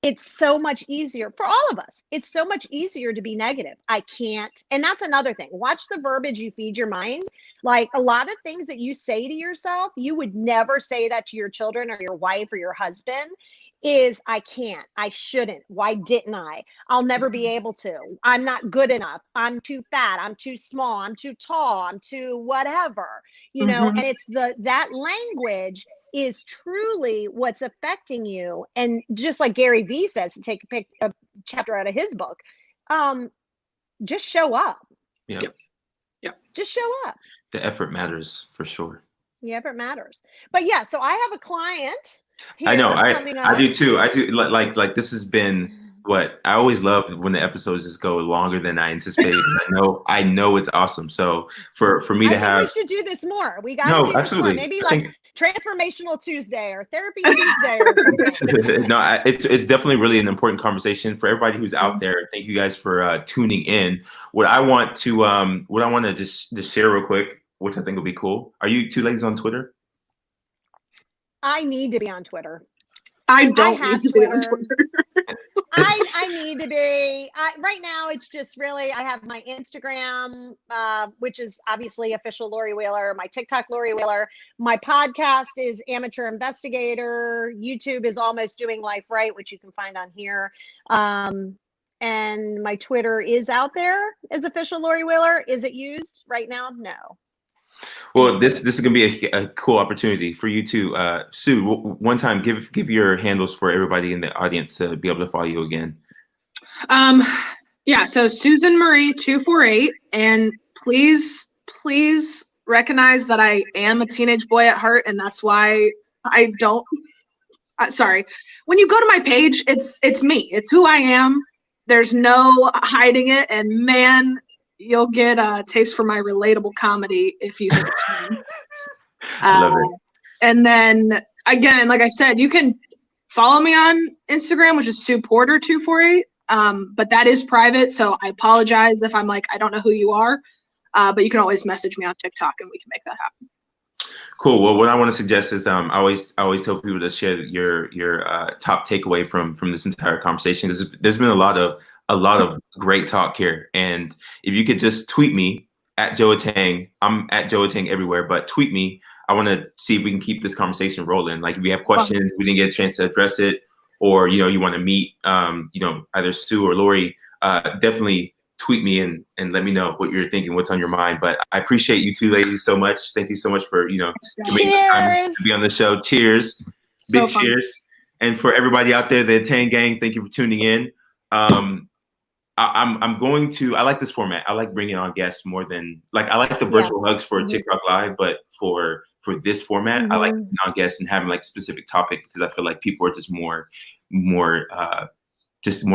it's so much easier for all of us. It's so much easier to be negative. I can't. And that's another thing. Watch the verbiage you feed your mind. Like a lot of things that you say to yourself, you would never say that to your children or your wife or your husband. Is I can't, I shouldn't, why didn't I? I'll never be able to. I'm not good enough. I'm too fat. I'm too small. I'm too tall. I'm too whatever, and it's that language is truly what's affecting you. And just like Gary Vee says, to take a chapter out of his book. Just show up. Yeah. Just show up. The effort matters for sure. The effort matters. But yeah, so I have a client. I know. I do too. I do like this has been what I always love when the episodes just go longer than I anticipated. I know it's awesome. So for me to have, we should do this more. We got to do this more. Maybe like Transformational Tuesday or Therapy Tuesday or something. No, it's definitely really an important conversation for everybody who's out there. Thank you guys for tuning in. What I want to just share real quick, which I think will be cool. Are you two ladies on Twitter? I need to be on Twitter. I don't need to be on Twitter. I need to be. Right now, it's just really, I have my Instagram, which is obviously official Lori Wheeler, my TikTok Lori Wheeler. My podcast is Amateur Investigator. YouTube is Almost Doing Life Right, which you can find on here. And my Twitter is out there as official Lori Wheeler. Is it used right now? No. Well, this is gonna be a cool opportunity for you to Sue. One time, give your handles for everybody in the audience to be able to follow you again. Yeah. So Susan Marie 248, and please recognize that I am a teenage boy at heart, and that's why I don't. Sorry. When you go to my page, it's me. It's who I am. There's no hiding it, and man, you'll get a taste for my relatable comedy if you think it's fun. Love it. And then again, like I said, you can follow me on Instagram, which is Sue Porter 248. But that is private, so I apologize if I'm like, I don't know who you are. But you can always message me on TikTok and we can make that happen. Cool. Well, what I want to suggest is I always tell people to share your top takeaway from this entire conversation. There's been a lot of great talk here, and if you could just tweet me at Joe Atang. I'm at Joe Atang everywhere, but tweet me. I want to see if we can keep this conversation rolling. Like if you have questions, we didn't get a chance to address it, or you want to meet either Sue or Lori, definitely tweet me and let me know what you're thinking, what's on your mind. But I appreciate you two ladies so much. Thank you so much for making time to be on the show. Cheers, big cheers, and for everybody out there, the Atang gang, thank you for tuning in. I like this format. I like bringing on guests more than I like the virtual hugs for TikTok Live, but for this format, I like bringing on guests and having like a specific topic because I feel like people are just more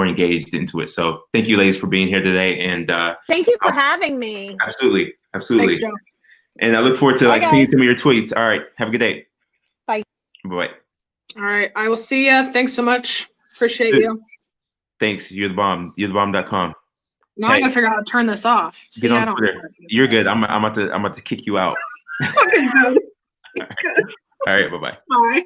engaged into it. So thank you, ladies, for being here today, and thank you for having me. Absolutely. Thanks, Joe. And I look forward to seeing some of your tweets. All right, have a good day. Bye. Bye. All right, I will see you. Thanks so much. Appreciate you. Thanks. You're the bomb. You'rebomb.com. Now I gotta figure out how to turn this off. Get on Twitter. You're good. I'm about to kick you out. Okay, good. All right. Bye-bye. Bye.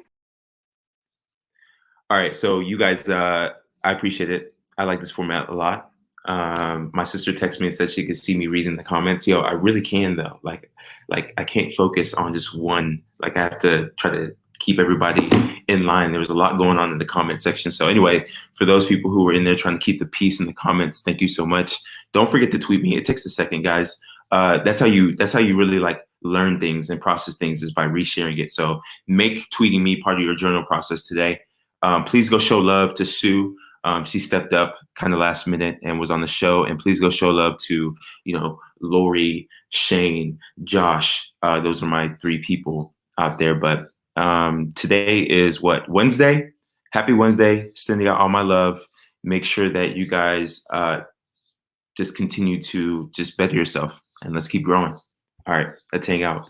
All right. So you guys, I appreciate it. I like this format a lot. My sister texted me and said she could see me reading the comments. Yo, I really can though. Like I can't focus on just one. Like I have to try to keep everybody in line. There was a lot going on in the comment section. So anyway, for those people who were in there trying to keep the peace in the comments, thank you so much. Don't forget to tweet me. It takes a second, guys. That's how you really learn things and process things, is by resharing it. So make tweeting me part of your journal process today. Please go show love to Sue. She stepped up kind of last minute and was on the show. And please go show love to, Lori, Shane, Josh. Those are my 3 people out there. But today is Wednesday. Happy Wednesday. Sending out all my love. Make sure that you guys just continue to just better yourself, and let's keep growing. All right, let's hang out.